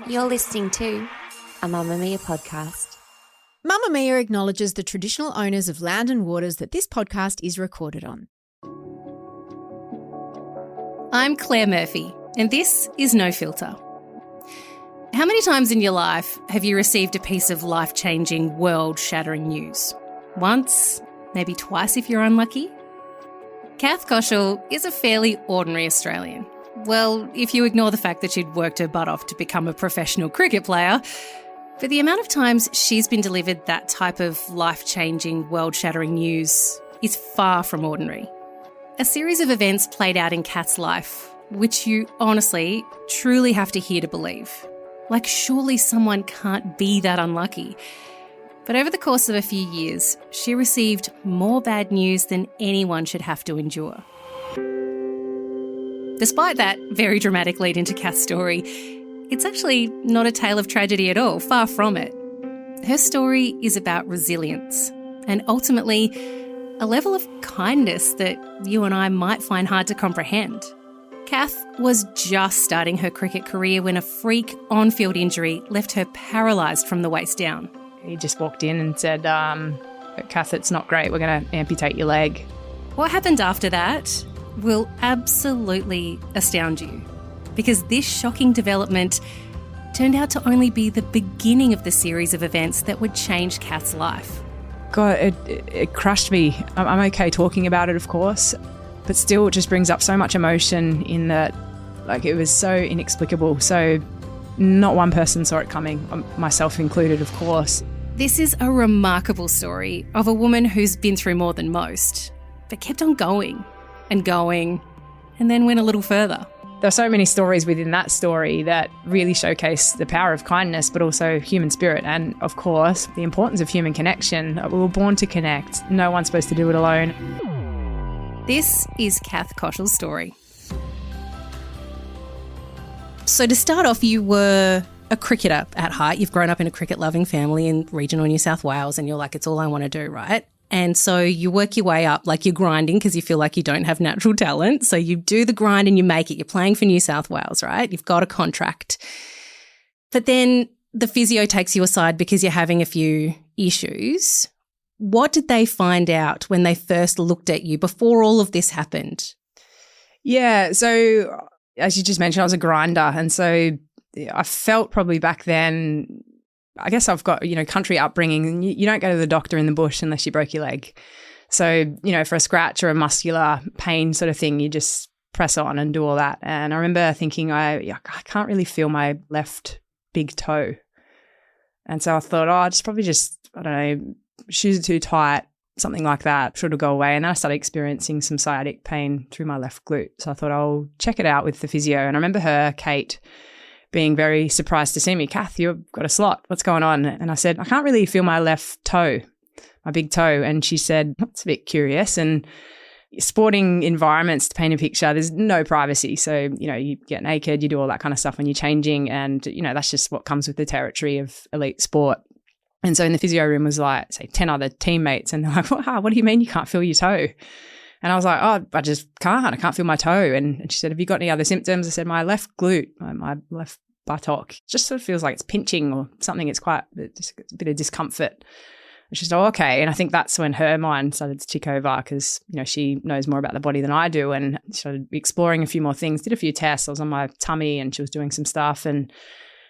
You're listening to a Mamma Mia podcast. Mamma Mia acknowledges the traditional owners of land and waters that this podcast is recorded on. I'm Claire Murphy, and this is No Filter. How many times in your life have you received a piece of life-changing, world-shattering news? Once, maybe twice if you're unlucky? Kath Koschel is a fairly ordinary Australian. Well, if you ignore the fact that she'd worked her butt off to become a professional cricket player, but the amount of times she's been delivered that type of life-changing, world-shattering news is far from ordinary. A series of events played out in Kath's life, which you honestly, truly have to hear to believe. Like, surely someone can't be that unlucky. But over the course of a few years, she received more bad news than anyone should have to endure. Despite that very dramatic lead into Kath's story, it's actually not a tale of tragedy at all, far from it. Her story is about resilience and ultimately a level of kindness that you and I might find hard to comprehend. Kath was just starting her cricket career when a freak on-field injury left her paralysed from the waist down. He just walked in and said, Kath, it's not great, we're going to amputate your leg. What happened after that will absolutely astound you, because this shocking development turned out to only be the beginning of the series of events that would change Kath's life. God, it crushed me. I'm okay talking about it, of course, but still it just brings up so much emotion in that, like, it was so inexplicable. So not one person saw it coming, myself included, of course. This is a remarkable story of a woman who's been through more than most, but kept on going, and then went a little further. There are so many stories within that story that really showcase the power of kindness, but also human spirit and, of course, the importance of human connection. We were born to connect. No one's supposed to do it alone. This is Kath Koschel's story. So to start off, you were a cricketer at heart. You've grown up in a cricket-loving family in regional New South Wales, and you're like, it's all I want to do, right? And so you work your way up, like you're grinding because you feel like you don't have natural talent. So you do the grind and you make it. You're playing for New South Wales, right? You've got a contract. But then the physio takes you aside because you're having a few issues. What did they find out when they first looked at you before all of this happened? Yeah, so as you just mentioned, I was a grinder. And so I felt probably back then, I guess I've got, country upbringing. You don't go to the doctor in the bush unless you broke your leg. So, for a scratch or a muscular pain sort of thing, you just press on and do all that. And I remember thinking, I can't really feel my left big toe. And so I thought, it's probably just, I don't know, shoes are too tight, something like that, sure it'll go away. And then I started experiencing some sciatic pain through my left glute. So I thought I'll check it out with the physio. And I remember her, Kate, being very surprised to see me. Kath, you've got a slot. What's going on? And I said, I can't really feel my left toe, my big toe. And she said, that's a bit curious. And sporting environments, to paint a picture, there's no privacy. So, you get naked, you do all that kind of stuff when you're changing. And, that's just what comes with the territory of elite sport. And so in the physio room was like, say, 10 other teammates. And they're like, what do you mean you can't feel your toe? And I was like, I just can't. I can't feel my toe. And she said, have you got any other symptoms? I said, my left glute, my left buttock, just sort of feels like it's pinching or something. It's quite just a bit of discomfort. And she said, okay. And I think that's when her mind started to tick over because, she knows more about the body than I do, and started exploring a few more things, did a few tests. I was on my tummy and she was doing some stuff. And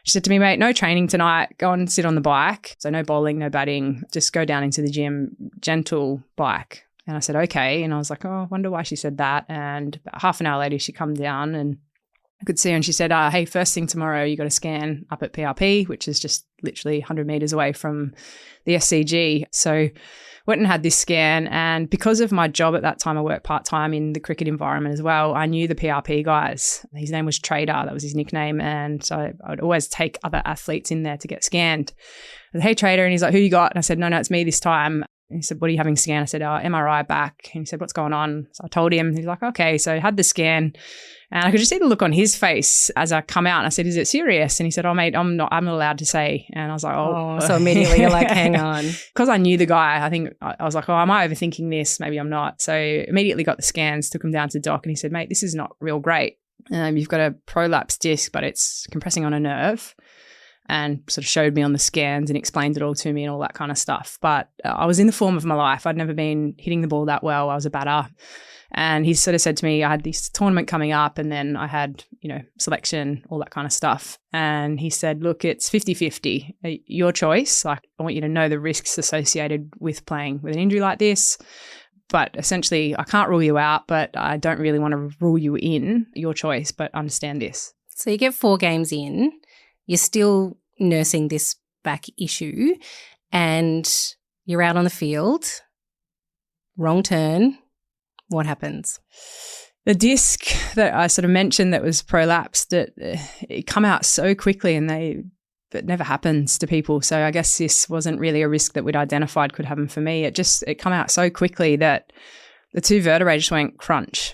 she said to me, mate, no training tonight. Go and sit on the bike. So no bowling, no batting. Just go down into the gym, gentle bike. And I said, okay. And I was like, I wonder why she said that. And about half an hour later, she come down and I could see her and she said, hey, first thing tomorrow, you got a scan up at PRP, which is just literally 100 metres away from the SCG. So went and had this scan. And because of my job at that time, I worked part-time in the cricket environment as well. I knew the PRP guys. His name was Trader. That was his nickname. And so I would always take other athletes in there to get scanned. I said, hey, Trader. And he's like, who you got? And I said, no, it's me this time. And he said, what are you having scanned? I said, MRI back. And he said, what's going on? So I told him. He's like, okay. So I had the scan and I could just see the look on his face as I come out. And I said, is it serious? And he said, oh, mate, I'm not allowed to say. And I was like, oh. So immediately you're like, hang on. Because I knew the guy, I think I was like, am I overthinking this? Maybe I'm not. So immediately got the scans, took him down to the doc and he said, mate, this is not real great. You've got a prolapsed disc, but it's compressing on a nerve, and sort of showed me on the scans and explained it all to me and all that kind of stuff. But I was in the form of my life. I'd never been hitting the ball that well. I was a batter. And he sort of said to me, I had this tournament coming up and then I had, selection, all that kind of stuff. And he said, look, it's 50-50, your choice. Like, I want you to know the risks associated with playing with an injury like this. But essentially, I can't rule you out, but I don't really want to rule you in, your choice, but understand this. So you get 4 games in, you're still nursing this back issue and you're out on the field, wrong turn. What happens? The disc that I sort of mentioned that was prolapsed, it come out so quickly and it never happens to people. So I guess this wasn't really a risk that we'd identified could happen for me. It come out so quickly that the 2 vertebrae just went crunch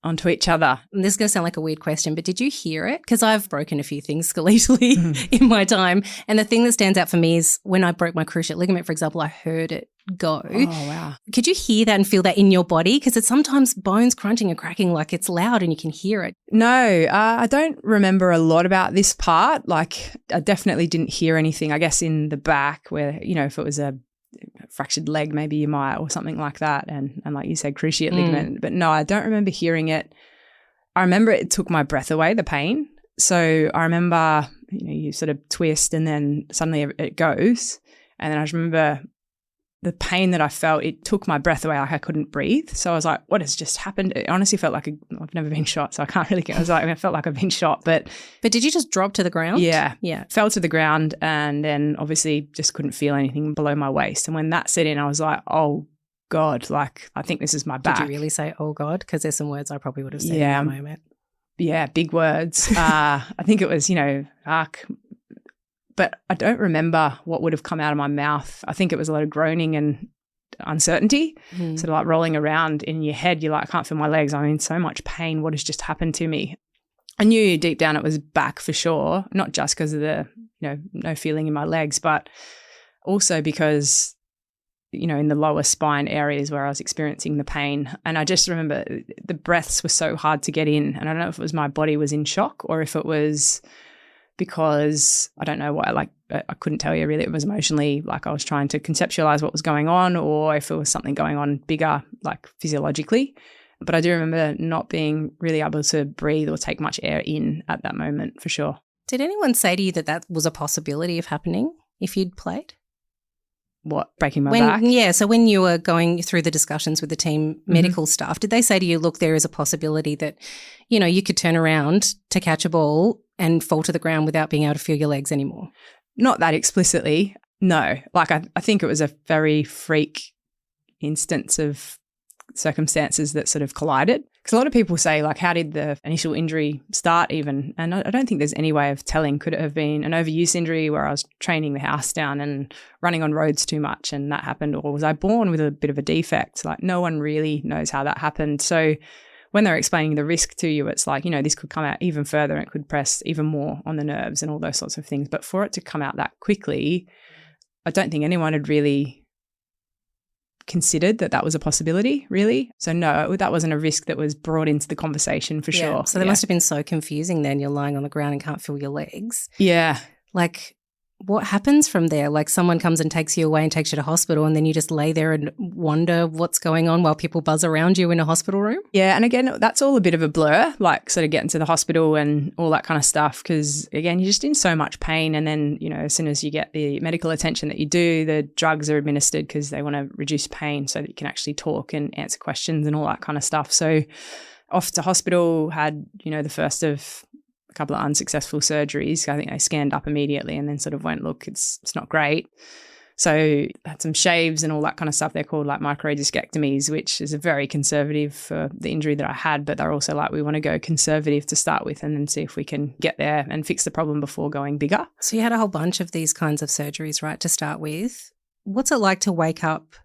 onto each other. And this is going to sound like a weird question, but did you hear it? Because I've broken a few things skeletally in my time. And the thing that stands out for me is when I broke my cruciate ligament, for example, I heard it go. Oh, wow. Could you hear that and feel that in your body? Because it's sometimes bones crunching and cracking, like it's loud and you can hear it. No, I don't remember a lot about this part. Like, I definitely didn't hear anything, I guess, in the back where, if it was a fractured leg, maybe you might, or something like that. And like you said, cruciate ligament. But no, I don't remember hearing it. I remember it took my breath away, the pain. So I remember, you sort of twist and then suddenly it goes. And then I just remember the pain that I felt, it took my breath away, like I couldn't breathe. So I was like, what has just happened? It honestly felt like I've never been shot, so I can't really get, I felt like I've been shot. But did you just drop to the ground? Yeah. Yeah. Fell to the ground and then obviously just couldn't feel anything below my waist. And when that set in, I was like, oh God, like I think this is my back. Did you really say, oh God? Because there's some words I probably would have said in the moment. Yeah, big words. I think it was, arc. But I don't remember what would have come out of my mouth. I think it was a lot of groaning and uncertainty, sort of like rolling around in your head. You're like, I can't feel my legs. I'm in so much pain. What has just happened to me? I knew deep down it was back for sure, not just because of the, no feeling in my legs, but also because, in the lower spine areas where I was experiencing the pain. And I just remember the breaths were so hard to get in. And I don't know if it was my body was in shock or if it was because I don't know why, like I couldn't tell you really. It was emotionally like I was trying to conceptualize what was going on or if it was something going on bigger, like physiologically. But I do remember not being really able to breathe or take much air in at that moment for sure. Did anyone say to you that was a possibility of happening if you'd played? What, breaking my back? Yeah, so when you were going through the discussions with the team medical staff, did they say to you, look, there is a possibility that, you could turn around to catch a ball and fall to the ground without being able to feel your legs anymore? Not that explicitly, no. Like I think it was a very freak instance of circumstances that sort of collided. Because a lot of people say, like, how did the initial injury start even? And I don't think there's any way of telling. Could it have been an overuse injury where I was training the house down and running on roads too much and that happened? Or was I born with a bit of a defect? Like, no one really knows how that happened. So when they're explaining the risk to you, it's like, this could come out even further and it could press even more on the nerves and all those sorts of things. But for it to come out that quickly, I don't think anyone had really considered that was a possibility, really. So no, that wasn't a risk that was brought into the conversation for sure. So that must have been so confusing then. You're lying on the ground and can't feel your legs. Yeah. Like, what happens from there? Like someone comes and takes you away and takes you to hospital and then you just lay there and wonder what's going on while people buzz around you in a hospital room? Yeah, and again, that's all a bit of a blur, like sort of getting to the hospital and all that kind of stuff because, again, you're just in so much pain and then, as soon as you get the medical attention that you do, the drugs are administered because they want to reduce pain so that you can actually talk and answer questions and all that kind of stuff. So off to hospital, had, the first of a couple of unsuccessful surgeries. I think they scanned up immediately and then sort of went, look, it's not great. So had some shaves and all that kind of stuff. They're called like microdiscectomies, which is a very conservative for the injury that I had, but they're also like, we want to go conservative to start with and then see if we can get there and fix the problem before going bigger. So you had a whole bunch of these kinds of surgeries, right, to start with. What's it like to wake up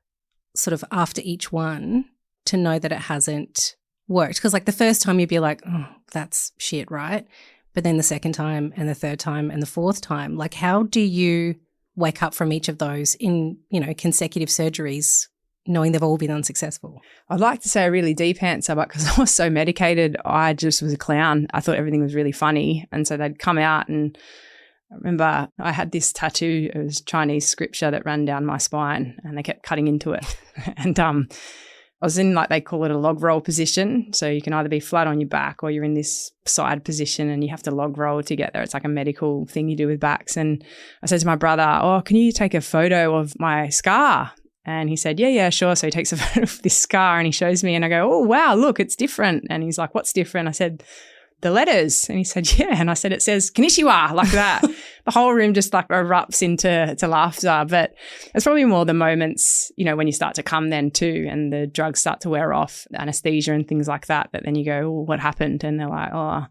sort of after each one to know that it hasn't worked? Because like the first time you'd be like, oh, that's shit, right? But then the second time and the third time and the fourth time, like how do you wake up from each of those in, consecutive surgeries knowing they've all been unsuccessful? I'd like to say a really deep answer, but because I was so medicated, I just was a clown. I thought everything was really funny. And so they'd come out, and I remember I had this tattoo. It was Chinese scripture that ran down my spine, and they kept cutting into it. And I was in, like, they call it a log roll position. So you can either be flat on your back or you're in this side position and you have to log roll to get there. It's like a medical thing you do with backs. And I said to my brother, "Oh, can you take a photo of my scar?" And he said, yeah, sure. So he takes a photo of this scar and he shows me, and I go, "Oh, wow, look, it's different." And he's like, "What's different?" I said, "The letters." And he said, "Yeah." And I said, "It says Konnichiwa," like that. The whole room just like erupts into laughter. But it's probably more the moments, you know, when you start to come then too, and the drugs start to wear off, anesthesia and things like that, that then you go, "Oh, what happened?" And they're like, "Oh,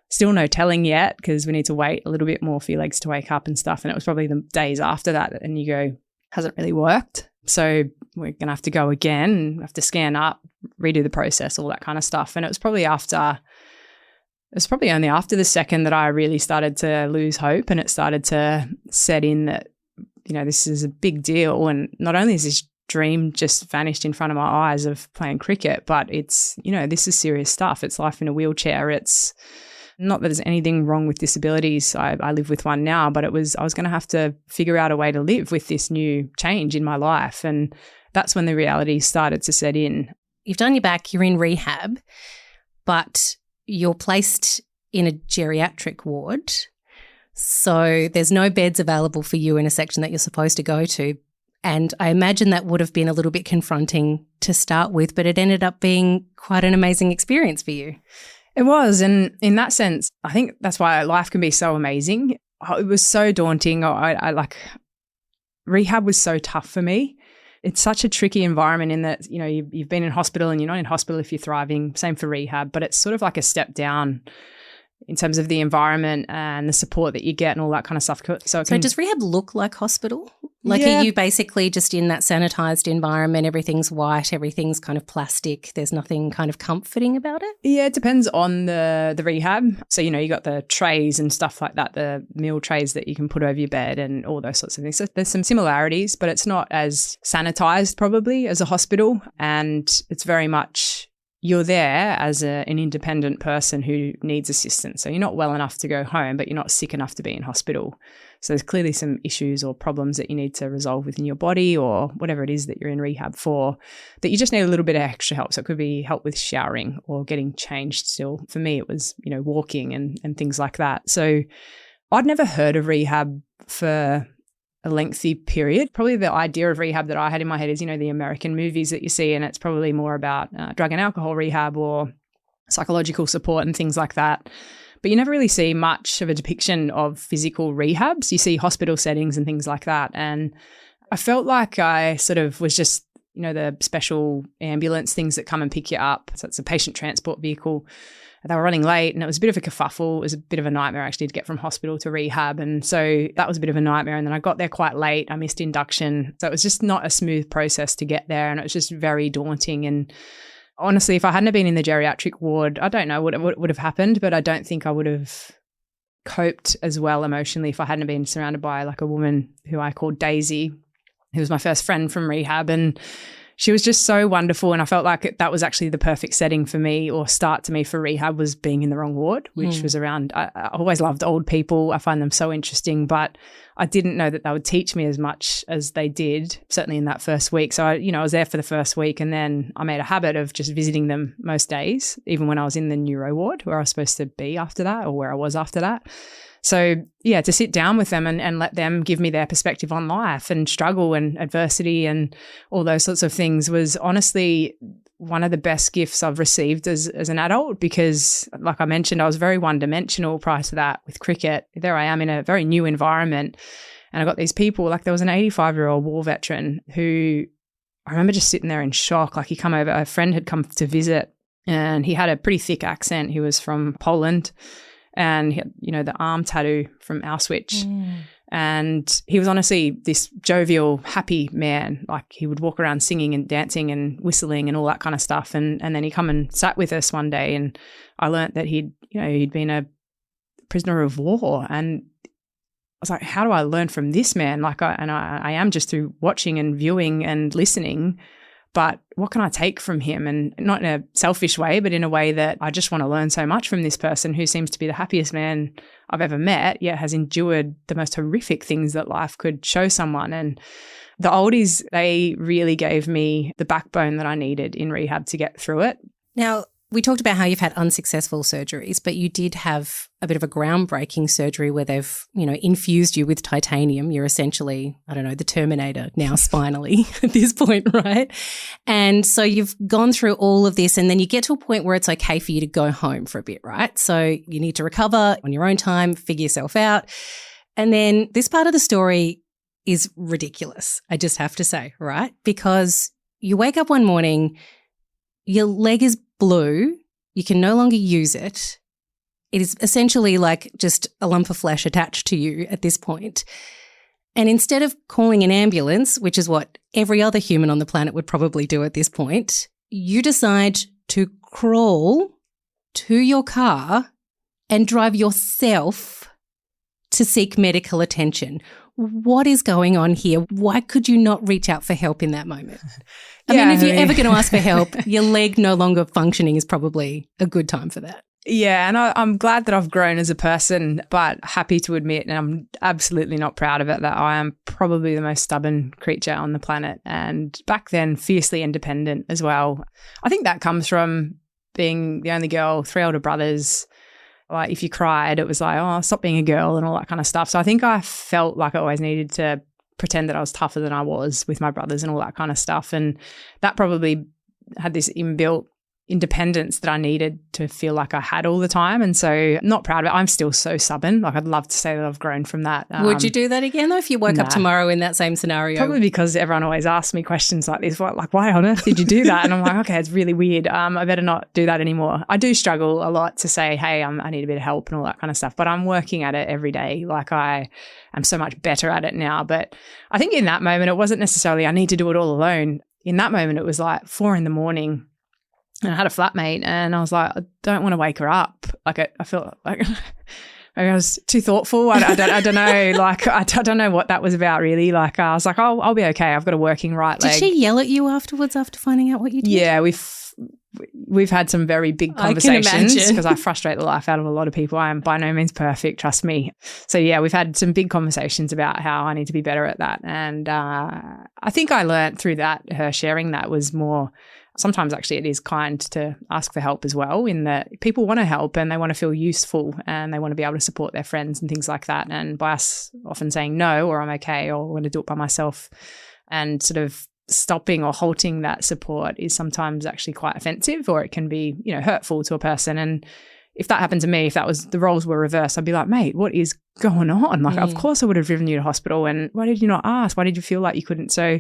still no telling yet, because we need to wait a little bit more for your legs to wake up and stuff." And it was probably the days after that, and you go, "Hasn't really worked. So we're going to have to go again, have to scan up, redo the process," all that kind of stuff. And it was probably only after the second that I really started to lose hope, and it started to set in that, you know, this is a big deal. And not only is this dream just vanished in front of my eyes of playing cricket, but it's, you know, this is serious stuff. It's life in a wheelchair. It's not that there's anything wrong with disabilities. I live with one now, but I was going to have to figure out a way to live with this new change in my life. And that's when the reality started to set in. You've done your back, you're in rehab, but you're placed in a geriatric ward. So there's no beds available for you in a section that you're supposed to go to. And I imagine that would have been a little bit confronting to start with, but it ended up being quite an amazing experience for you. It was. And in that sense, I think that's why life can be so amazing. It was so daunting. I rehab was so tough for me. It's such a tricky environment in that, you know, you've been in hospital and you're not in hospital if you're thriving. Same for rehab, but it's sort of like a step down in terms of the environment and the support that you get and all that kind of stuff. So does rehab look like hospital? Like, yeah. Are you basically just in that sanitized environment? Everything's white, everything's kind of plastic. There's nothing kind of comforting about it? Yeah, it depends on the rehab. So, you know, you got the trays and stuff like that, the meal trays that you can put over your bed and all those sorts of things. So there's some similarities, but it's not as sanitized probably as a hospital. And it's very much, you're there as an independent person who needs assistance. So you're not well enough to go home, but you're not sick enough to be in hospital. So there's clearly some issues or problems that you need to resolve within your body or whatever it is that you're in rehab for, that you just need a little bit of extra help. So it could be help with showering or getting changed still. For me, it was, you know, walking and things like that. So I'd never heard of rehab for a lengthy period. Probably the idea of rehab that I had in my head is, you know, the American movies that you see, and it's probably more about drug and alcohol rehab or psychological support and things like that. But you never really see much of a depiction of physical rehabs. You see hospital settings and things like that. And I felt like I sort of was just, you know, the special ambulance things that come and pick you up. So it's a patient transport vehicle. They were running late and it was a bit of a kerfuffle. It was a bit of a nightmare actually to get from hospital to rehab. And so that was a bit of a nightmare. And then I got there quite late. I missed induction. So it was just not a smooth process to get there. And it was just very daunting. And honestly, if I hadn't been in the geriatric ward, I don't know what would have happened, but I don't think I would have coped as well emotionally if I hadn't been surrounded by like a woman who I called Daisy, who was my first friend from rehab. And she was just so wonderful. And I felt like that was actually the perfect setting for me, or start to me for rehab, was being in the wrong ward, which was around, I always loved old people. I find them so interesting, but I didn't know that they would teach me as much as they did, certainly in that first week. So, I was there for the first week, and then I made a habit of just visiting them most days, even when I was in the neuro ward where I was supposed to be after that, or where I was after that. So, yeah, to sit down with them and let them give me their perspective on life and struggle and adversity and all those sorts of things was honestly one of the best gifts I've received as an adult, because, like I mentioned, I was very one-dimensional prior to that with cricket. There I am in a very new environment, and I got these people, like there was an 85-year-old war veteran who I remember just sitting there in shock. Like, he come over, a friend had come to visit, and he had a pretty thick accent. He was from Poland. And he had, the arm tattoo from Auschwitz. And he was honestly this jovial, happy man. Like, he would walk around singing and dancing and whistling and all that kind of stuff. And then he come and sat with us one day, and I learnt that he'd been a prisoner of war. And I was like, how do I learn from this man? Like, I am just through watching and viewing and listening. but what can I take from him? And not in a selfish way, but in a way that I just want to learn so much from this person who seems to be the happiest man I've ever met, yet has endured the most horrific things that life could show someone. And the oldies, they really gave me the backbone that I needed in rehab to get through it. Now, we talked about how you've had unsuccessful surgeries, but you did have a bit of a groundbreaking surgery where they've, infused you with titanium. You're essentially, I don't know, the Terminator now spinally at this point, right? And so you've gone through all of this and then you get to a point where it's okay for you to go home for a bit, right? So you need to recover on your own time, figure yourself out. And then this part of the story is ridiculous, I just have to say, right? Because you wake up one morning, your leg is blue, you can no longer use it. It is essentially like just a lump of flesh attached to you at this point. And instead of calling an ambulance, which is what every other human on the planet would probably do at this point, you decide to crawl to your car and drive yourself to seek medical attention. What is going on here? Why could you not reach out for help in that moment? I mean, if you're ever going to ask for help, your leg no longer functioning is probably a good time for that. Yeah, and I'm glad that I've grown as a person, but happy to admit, and I'm absolutely not proud of it, that I am probably the most stubborn creature on the planet. And back then, fiercely independent as well. I think that comes from being the only girl, 3 older brothers. Like if you cried, it was like, oh, stop being a girl and all that kind of stuff. So I think I felt like I always needed to pretend that I was tougher than I was with my brothers and all that kind of stuff. And that probably had this inbuilt independence that I needed to feel like I had all the time. And so not proud of it. I'm still so stubborn. Like I'd love to say that I've grown from that. Would you do that again though if you woke up tomorrow in that same scenario? Probably because everyone always asks me questions like this. Like, why on earth did you do that? And I'm like, okay, it's really weird. I better not do that anymore. I do struggle a lot to say, hey, I need a bit of help and all that kind of stuff. But I'm working at it every day. Like I am so much better at it now. But I think in that moment, it wasn't necessarily I need to do it all alone. In that moment, it was like 4 a.m. And I had a flatmate and I was like, I don't want to wake her up. Like I felt like maybe I was too thoughtful. I don't know. Like I don't know what that was about really. Like I was like, I'll be okay. I've got a working right leg. Did she yell at you afterwards after finding out what you did? Yeah, we've had some very big conversations because I frustrate the life out of a lot of people. I am by no means perfect, trust me. So yeah, we've had some big conversations about how I need to be better at that. And I think I learned through that, her sharing that was more, sometimes actually it is kind to ask for help as well, in that people want to help and they want to feel useful and they want to be able to support their friends and things like that. And by us often saying no, or I'm okay, or I'm going to do it by myself, and sort of stopping or halting that support is sometimes actually quite offensive, or it can be, hurtful to a person. And if that happened to me, if that was the roles were reversed, I'd be like, mate, what is going on? Like, of course I would have driven you to hospital. And why did you not ask? Why did you feel like you couldn't? So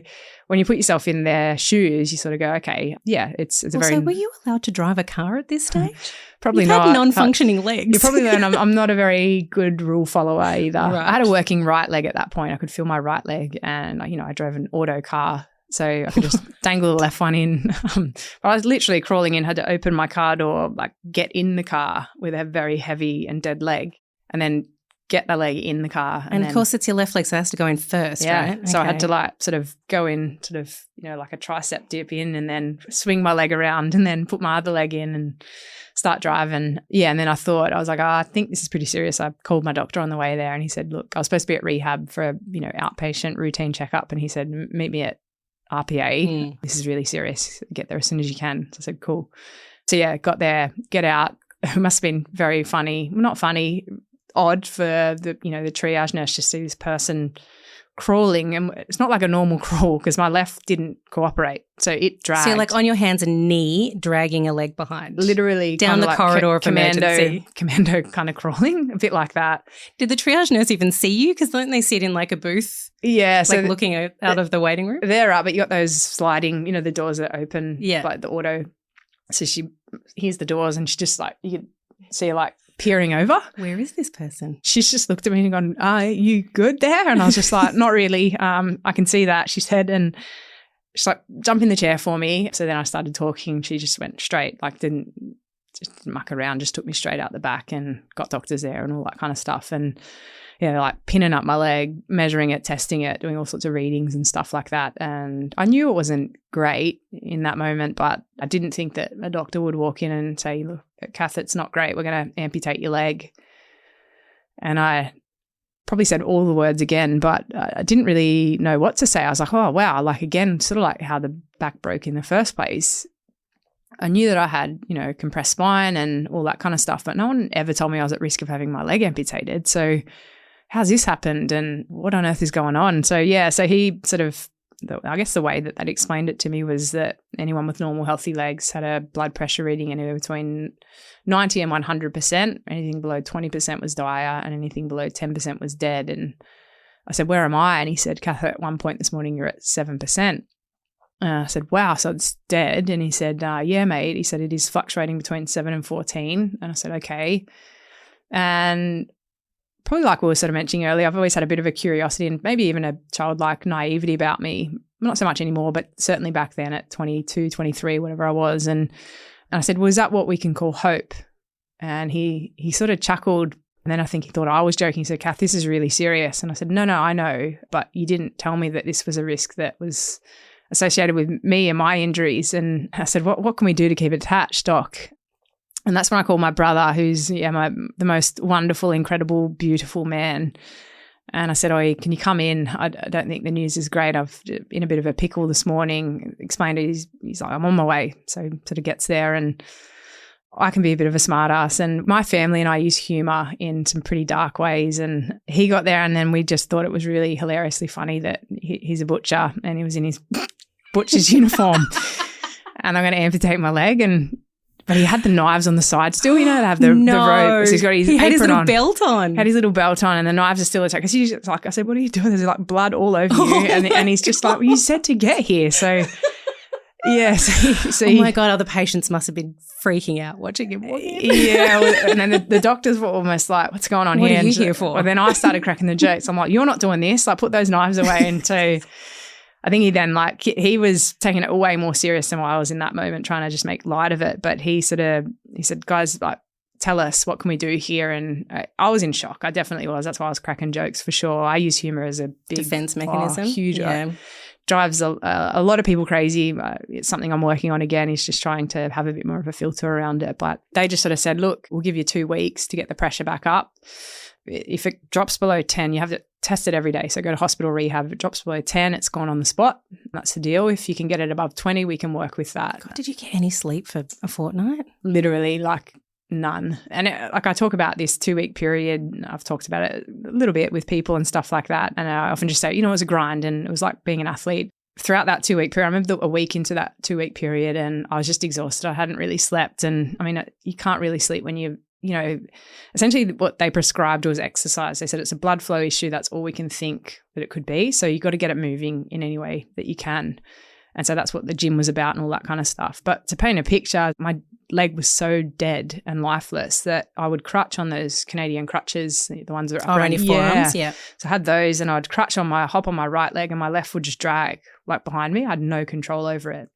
when you put yourself in their shoes, you sort of go, okay, yeah, it's a very... So were you allowed to drive a car at this stage? Probably You've not. had non-functioning legs. You probably learn I'm not a very good rule follower either. Right. I had a working right leg at that point. I could feel my right leg and, I drove an auto car. So I could just dangle the left one in. But I was literally crawling in, had to open my car door, like get in the car with a very heavy and dead leg, and then get the leg in the car. And of course it's your left leg, so it has to go in first, right? Okay. So I had to sort of go in like a tricep dip in and then swing my leg around and then put my other leg in and start driving. Yeah, and then I was like, I think this is pretty serious. I called my doctor on the way there and he said, look, I was supposed to be at rehab for a, outpatient routine checkup, and he said, meet me at RPA. This is really serious. Get there as soon as you can. So I said, cool. So yeah, got there, get out. It must have been very funny. Not funny, odd for the triage nurse to see this person crawling. And it's not like a normal crawl because my left didn't cooperate. So it dragged. So you're like on your hands and knee dragging a leg behind. Literally. Down the corridor of emergency. Commando kind of crawling, a bit like that. Did the triage nurse even see you? Because don't they sit in like a booth? Yeah. So looking out of the waiting room? They're up, but you got those sliding, the doors that open. Yeah. Like the auto. So she hears the doors and she just like, you can see her like peering over. Where is this person? She's just looked at me and gone, are you good there? And I was just like, not really. I can see that, she said. And she's like, jump in the chair for me. So then I started talking. She just went straight, like didn't muck around, just took me straight out the back and got doctors there and all that kind of stuff. And like pinning up my leg, measuring it, testing it, doing all sorts of readings and stuff like that. And I knew it wasn't great in that moment, but I didn't think that a doctor would walk in and say, look, Kath, it's not great. We're going to amputate your leg. And I probably said all the words again, but I didn't really know what to say. I was like, oh, wow. Like, again, sort of like how the back broke in the first place. I knew that I had, compressed spine and all that kind of stuff, but no one ever told me I was at risk of having my leg amputated. So how's this happened and what on earth is going on? So, so he sort of, I guess the way that they'd explained it to me was that anyone with normal, healthy legs had a blood pressure reading anywhere between 90 and 100%. Anything below 20% was dire and anything below 10% was dead. And I said, where am I? And he said, Kath, at one point this morning, you're at 7%. I said, wow, so it's dead. And he said, yeah, mate. He said, it is fluctuating between 7 and 14. And I said, okay. And probably like we were sort of mentioning earlier, I've always had a bit of a curiosity and maybe even a childlike naivety about me. Not so much anymore, but certainly back then at 22, 23, whatever I was. And I said, well, is that what we can call hope? And he sort of chuckled. And then I think he thought I was joking. He said, Kath, this is really serious. And I said, no, I know. But you didn't tell me that this was a risk that was associated with me and my injuries. And I said, what can we do to keep it attached, Doc? And that's when I called my brother, who's the most wonderful, incredible, beautiful man. And I said, can you come in? I don't think the news is great. I've in a bit of a pickle this morning. Explained it. He's like, I'm on my way. So sort of gets there and I can be a bit of a smart ass. And my family and I use humour in some pretty dark ways. And he got there and then we just thought it was really hilariously funny that he's a butcher and he was in his butcher's uniform and I'm going to amputate my leg. But he had the knives on the side still, they have the rope. So he's got his apron had his little on. belt on. Had his little belt on and the knives are still attached. Because he's like, I said, what are you doing? There's like blood all over you. And he's just like, well, you said to get here. So, yeah. So oh, my God, other patients must have been freaking out watching him walk in. Yeah. And then the doctors were almost like, what's going on here? What are you here for? Well, then I started cracking the jokes. I'm like, you're not doing this. Like, put those knives away. And so I think he then he was taking it way more serious than I was in that moment, trying to just make light of it. But he said, guys, like, tell us, what can we do here? And I was in shock. I definitely was. That's why I was cracking jokes for sure. I use humour as a big defense mechanism. Huge. Yeah. Drives a lot of people crazy. It's something I'm working on again. Is just trying to have a bit more of a filter around it. But they just sort of said, look, we'll give you 2 weeks to get the pressure back up. If it drops below 10, you have to test it every day. So go to hospital rehab. If it drops below 10, it's gone on the spot. That's the deal. If you can get it above 20, we can work with that. God, did you get any sleep for a fortnight? Literally, like none. And I talk about this 2-week period. I've talked about it a little bit with people and stuff like that. And I often just say, it was a grind and it was like being an athlete. Throughout that 2-week period, I remember a week into that 2-week period and I was just exhausted. I hadn't really slept. And I mean, you can't really sleep when essentially what they prescribed was exercise. They said it's a blood flow issue. That's all we can think that it could be. So you've got to get it moving in any way that you can. And so that's what the gym was about and all that kind of stuff. But to paint a picture, my leg was so dead and lifeless that I would crutch on those Canadian crutches, the ones that are around your forearms. Yeah. So I had those and I'd hop on my right leg and my left would just drag like behind me. I had no control over it.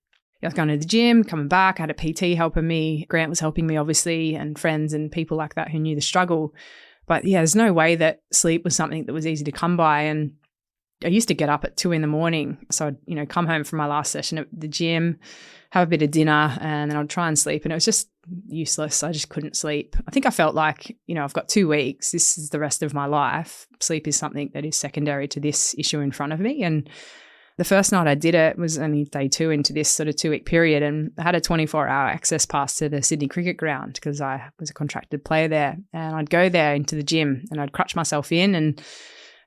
I was going to the gym, coming back. I had a PT helping me. Grant was helping me, obviously, and friends and people like that who knew the struggle. But yeah, there's no way that sleep was something that was easy to come by. And I used to get up at 2 a.m. So I'd, come home from my last session at the gym, have a bit of dinner, and then I'd try and sleep. And it was just useless. I just couldn't sleep. I think I felt like, I've got 2 weeks. This is the rest of my life. Sleep is something that is secondary to this issue in front of me. And the first night I did it was only day 2 into this sort of 2-week period, and I had a 24-hour access pass to the Sydney Cricket Ground because I was a contracted player there. And I'd go there into the gym and I'd crutch myself in, and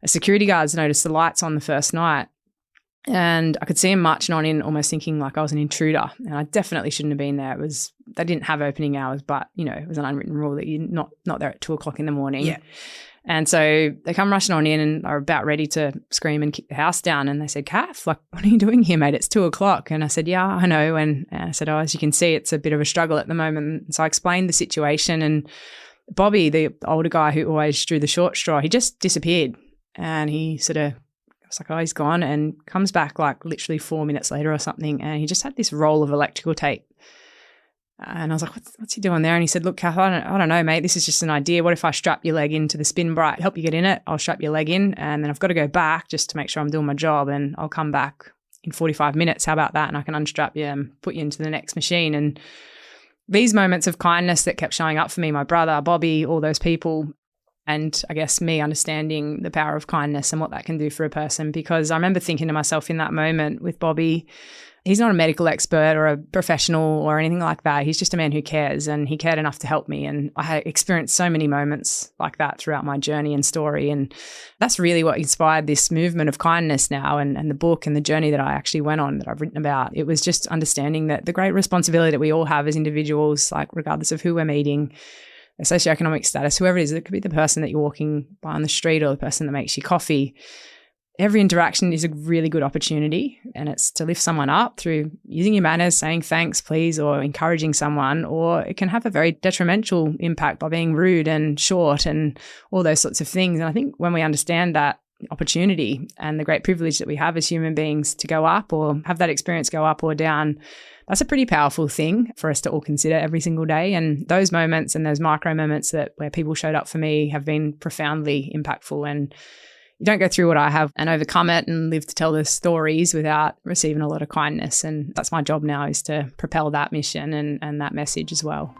a security guards noticed the lights on the first night and I could see him marching on in, almost thinking like I was an intruder, and I definitely shouldn't have been there. They didn't have opening hours, but it was an unwritten rule that you're not there at 2 o'clock in the morning. Yeah. And so they come rushing on in and are about ready to scream and kick the house down. And they said, Kath, like, what are you doing here, mate? It's 2 o'clock. And I said, yeah, I know. And I said, as you can see, it's a bit of a struggle at the moment. And so I explained the situation, and Bobby, the older guy who always drew the short straw, he just disappeared. And he I was like, he's gone, and comes back like literally 4 minutes later or something. And he just had this roll of electrical tape. And I was like, what's he doing there? And he said, look, Kath, I don't know, mate. This is just an idea. What if I strap your leg into the spin bright, help you get in it? I'll strap your leg in and then I've got to go back just to make sure I'm doing my job and I'll come back in 45 minutes. How about that? And I can unstrap you and put you into the next machine. And these moments of kindness that kept showing up for me, my brother, Bobby, all those people, and I guess me understanding the power of kindness and what that can do for a person. Because I remember thinking to myself in that moment with Bobby, he's not a medical expert or a professional or anything like that. He's just a man who cares, and he cared enough to help me. And I had experienced so many moments like that throughout my journey and story. And that's really what inspired this movement of kindness now, and the book and the journey that I actually went on that I've written about. It was just understanding that the great responsibility that we all have as individuals, like regardless of who we're meeting, their socioeconomic status, whoever it is, it could be the person that you're walking by on the street or the person that makes you coffee. Every interaction is a really good opportunity, and it's to lift someone up through using your manners, saying thanks, please, or encouraging someone, or it can have a very detrimental impact by being rude and short and all those sorts of things. And I think when we understand that opportunity and the great privilege that we have as human beings to go up or have that experience go up or down, that's a pretty powerful thing for us to all consider every single day. And those moments and those micro moments where people showed up for me have been profoundly impactful. And you don't go through what I have and overcome it and live to tell the stories without receiving a lot of kindness. And that's my job now, is to propel that mission and that message as well.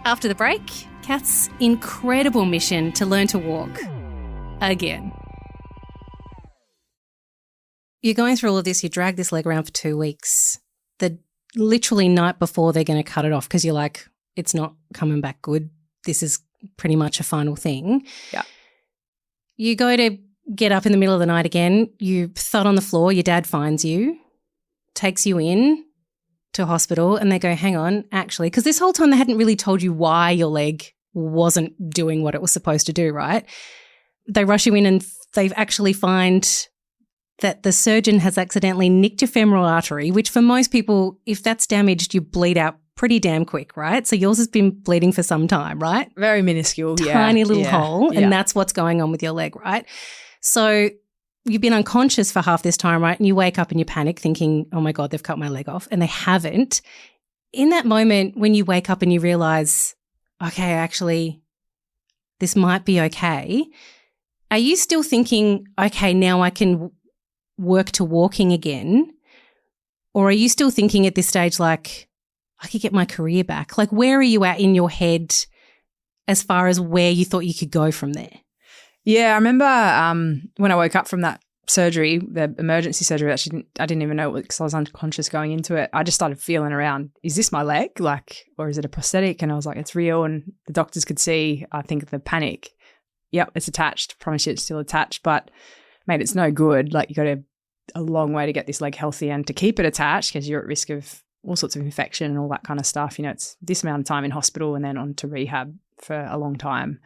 After the break, Kath's incredible mission to learn to walk again. You're going through all of this, you drag this leg around for 2 weeks. The literally night before they're going to cut it off because you're like, it's not coming back good. This is pretty much a final thing. Yeah. You go to get up in the middle of the night again, you thud on the floor, your dad finds you, takes you in to hospital, and they go, hang on, actually, because this whole time they hadn't really told you why your leg wasn't doing what it was supposed to do, right? They rush you in and they actually find that the surgeon has accidentally nicked your femoral artery, which for most people, if that's damaged, you bleed out pretty damn quick, right? So yours has been bleeding for some time, right? Very minuscule, Tiny little hole, and that's what's going on with your leg, right? So you've been unconscious for half this time, right? And you wake up and you panic thinking, oh my God, they've cut my leg off, and they haven't. In that moment when you wake up and you realise, okay, actually, this might be okay, are you still thinking, okay, now I can work to walking again? Or are you still thinking at this stage like, I could get my career back? Like, where are you at in your head as far as where you thought you could go from there? Yeah, I remember when I woke up from that surgery, the emergency surgery, actually, I didn't even know it because I was unconscious going into it. I just started feeling around, is this my leg? Like, or is it a prosthetic? And I was like, it's real. And the doctors could see, I think, the panic. Yep, it's attached. Promise you it's still attached. But, mate, it's no good. Like, you got a long way to get this leg healthy and to keep it attached because you're at risk of all sorts of infection and all that kind of stuff. You know, it's this amount of time in hospital and then on to rehab for a long time.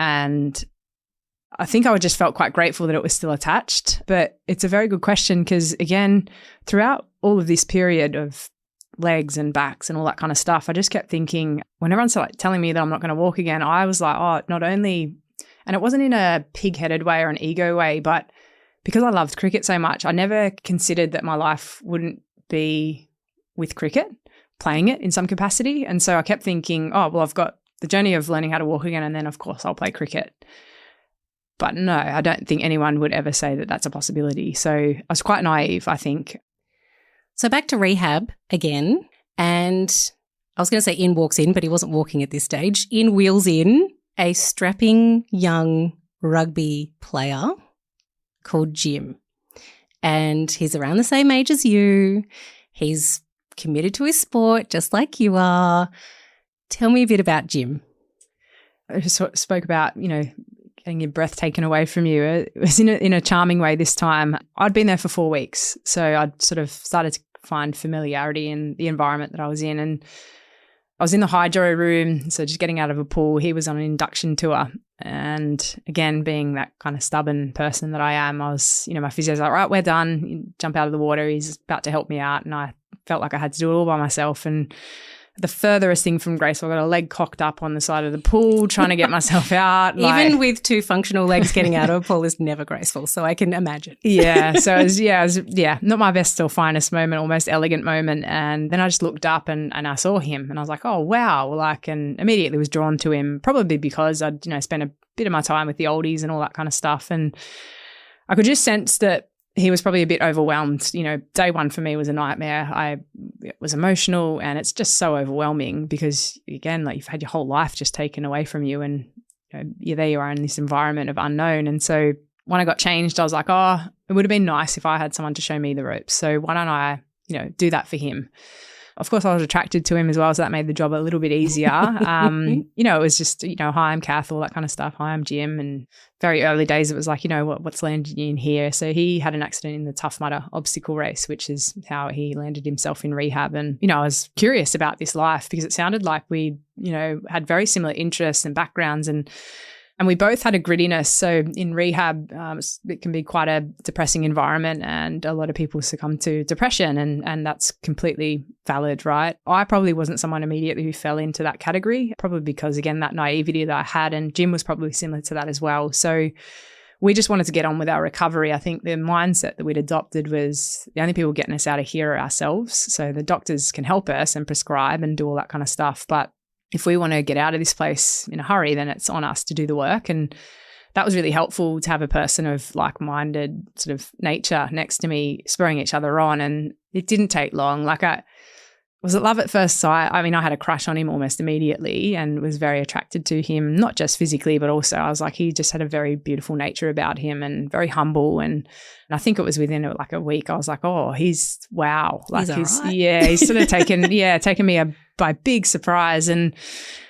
And I think I just felt quite grateful that it was still attached. But it's a very good question because, again, throughout all of this period of legs and backs and all that kind of stuff, I just kept thinking, when everyone's like telling me that I'm not going to walk again, I was like, oh, not only, and it wasn't in a pig-headed way or an ego way, but because I loved cricket so much, I never considered that my life wouldn't be with cricket, playing it in some capacity. And so I kept thinking, oh, well, I've got the journey of learning how to walk again, and then, of course, I'll play cricket. But no, I don't think anyone would ever say that that's a possibility. So I was quite naive, I think. So back to rehab again, and I was going to say in walks in, but he wasn't walking at this stage. In wheels in a strapping young rugby player called Jim. And he's around the same age as you. He's committed to his sport just like you are. Tell me a bit about Jim. I just spoke about, getting your breath taken away from you. It was in a charming way this time. I'd been there for 4 weeks, so I'd sort of started to find familiarity in the environment that I was in. And I was in the hydro room, so just getting out of a pool. He was on an induction tour. And again, being that kind of stubborn person that I am, I was, my physio's like, right, we're done. You jump out of the water. He's about to help me out. And I felt like I had to do it all by myself. And the furthest thing from graceful. I got a leg cocked up on the side of the pool trying to get myself out. Even with 2 functional legs, getting out of a pool is never graceful, so I can imagine. Yeah. So it was not my best or finest moment, or most elegant moment. And then I just looked up and I saw him and I was like, oh, wow. And immediately was drawn to him, probably because I'd, spent a bit of my time with the oldies and all that kind of stuff. And I could just sense that he was probably a bit overwhelmed. Day one for me was a nightmare. I was emotional, and it's just so overwhelming because, again, like, you've had your whole life just taken away from you, and there you are in this environment of unknown. And so when I got changed, I was like, oh, it would have been nice if I had someone to show me the ropes. So why don't I, do that for him? Of course, I was attracted to him as well, so that made the job a little bit easier. It was just, hi, I'm Kath, all that kind of stuff. Hi, I'm Jim. And very early days, it was like, what's landed you in here? So he had an accident in the Tough Mudder obstacle race, which is how he landed himself in rehab. And, I was curious about this life because it sounded like we, had very similar interests and backgrounds, and we both had a grittiness. So in rehab, it can be quite a depressing environment, and a lot of people succumb to depression, and that's completely valid, right? I probably wasn't someone immediately who fell into that category, probably because, again, that naivety that I had, and Jim was probably similar to that as well. So we just wanted to get on with our recovery. I think the mindset that we'd adopted was the only people getting us out of here are ourselves. So the doctors can help us and prescribe and do all that kind of stuff, but if we want to get out of this place in a hurry, then it's on us to do the work. And that was really helpful to have a person of like-minded sort of nature next to me, spurring each other on. And it didn't take long. Was it love at first sight? I mean, I had a crush on him almost immediately and was very attracted to him, not just physically, but also I was like, he just had a very beautiful nature about him and very humble. And I think it was within like a week, I was like, oh, he's wow. Like he's sort of taken me by big surprise. And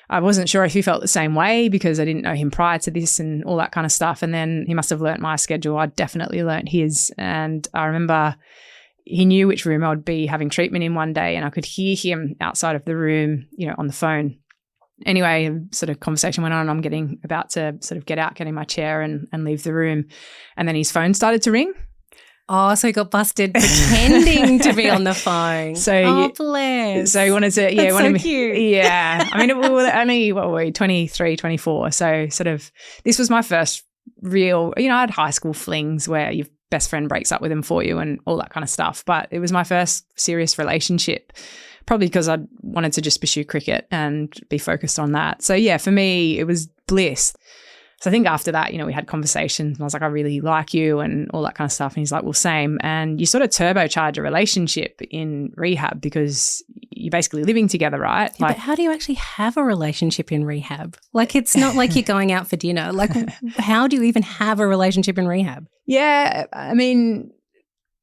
I wasn't sure if he felt the same way because I didn't know him prior to this and all that kind of stuff. And then he must have learnt my schedule. I definitely learnt his. And I remember he knew which room I would be having treatment in one day, and I could hear him outside of the room, on the phone. Anyway, sort of conversation went on, and I'm getting about to sort of get out, get in my chair and leave the room. And then his phone started to ring. Oh, so he got busted pretending to be on the phone. So, bless. So he wanted to, That's so cute. Yeah. I mean, we were only, 23, 24. So sort of, this was my first real, I had high school flings where your best friend breaks up with him for you and all that kind of stuff. But it was my first serious relationship, probably because I wanted to just pursue cricket and be focused on that. So yeah, for me, it was bliss. So I think after that, we had conversations and I was like, I really like you and all that kind of stuff. And he's like, well, same. And you sort of turbocharge a relationship in rehab because you're basically living together, right? Yeah, but how do you actually have a relationship in rehab? Like, it's not like you're going out for dinner. Like, how do you even have a relationship in rehab? Yeah, I mean,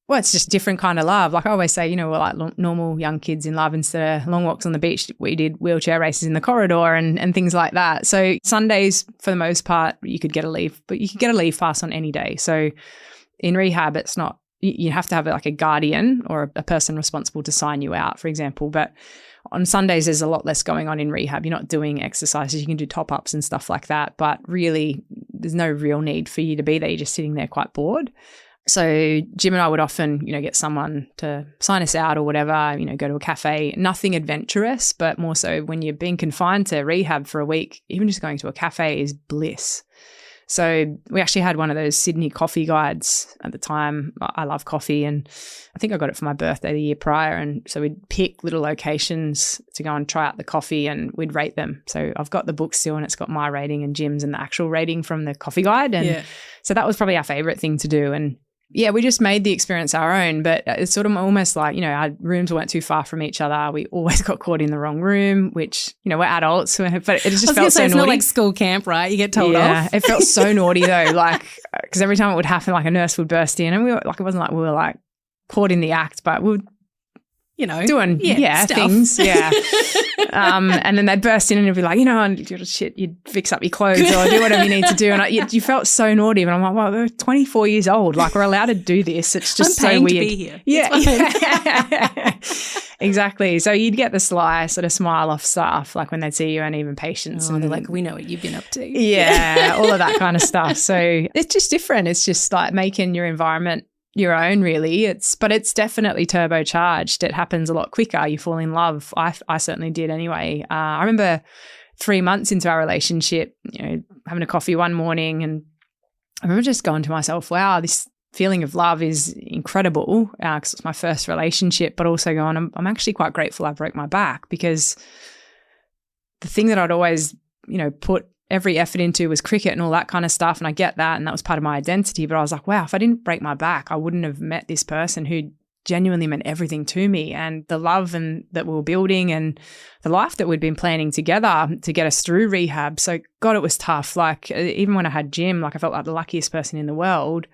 well, it's just different kind of love. Like I always say, we're like normal young kids in love. Instead of long walks on the beach, we did wheelchair races in the corridor and things like that. So Sundays, for the most part, you could get a leave, but you could get a leave pass on any day. So in rehab, it's not, you have to have like a guardian or a person responsible to sign you out, for example. But on Sundays, there's a lot less going on in rehab. You're not doing exercises. You can do top-ups and stuff like that. But really, there's no real need for you to be there. You're just sitting there quite bored. So Jim and I would often, get someone to sign us out or whatever, go to a cafe, nothing adventurous, but more so when you're being confined to rehab for a week, even just going to a cafe is bliss. So we actually had one of those Sydney coffee guides at the time. I love coffee and I think I got it for my birthday the year prior. And so we'd pick little locations to go and try out the coffee and we'd rate them. So I've got the book still and it's got my rating and Jim's and the actual rating from the coffee guide. And so that was probably our favorite thing to do. And yeah, we just made the experience our own, but it's sort of almost like, our rooms weren't too far from each other. We always got caught in the wrong room, which, we're adults, but it just felt so naughty. It's not like school camp, right? You get told off. Yeah, it felt so naughty though, like, because every time it would happen, like a nurse would burst in and we were like, it wasn't like we were like caught in the act, but we were, doing things. Yeah. And then they'd burst in and it'd be like, you'd fix up your clothes or do whatever you need to do. And you felt so naughty. But I'm like, well, we're 24 years old. Like, we're allowed to do this. It's just so weird. To be here. Yeah. Exactly. So you'd get the sly sort of smile off staff, like when they'd see you and even patients. And they're like, we know what you've been up to. Yeah, all of that kind of stuff. So it's just different. It's just like making your environment your own, really. But it's definitely turbocharged. It happens a lot quicker. You fall in love. I certainly did anyway. I remember 3 months into our relationship, having a coffee one morning, and I remember just going to myself, wow, this feeling of love is incredible, because it's my first relationship, but also going, I'm actually quite grateful I broke my back, because the thing that I'd always, put every effort into was cricket and all that kind of stuff. And I get that. And that was part of my identity. But I was like, wow, if I didn't break my back, I wouldn't have met this person who genuinely meant everything to me, and the love that we were building and the life that we'd been planning together to get us through rehab. So God, it was tough. Like, even when I had Jim, like, I felt like the luckiest person in the world.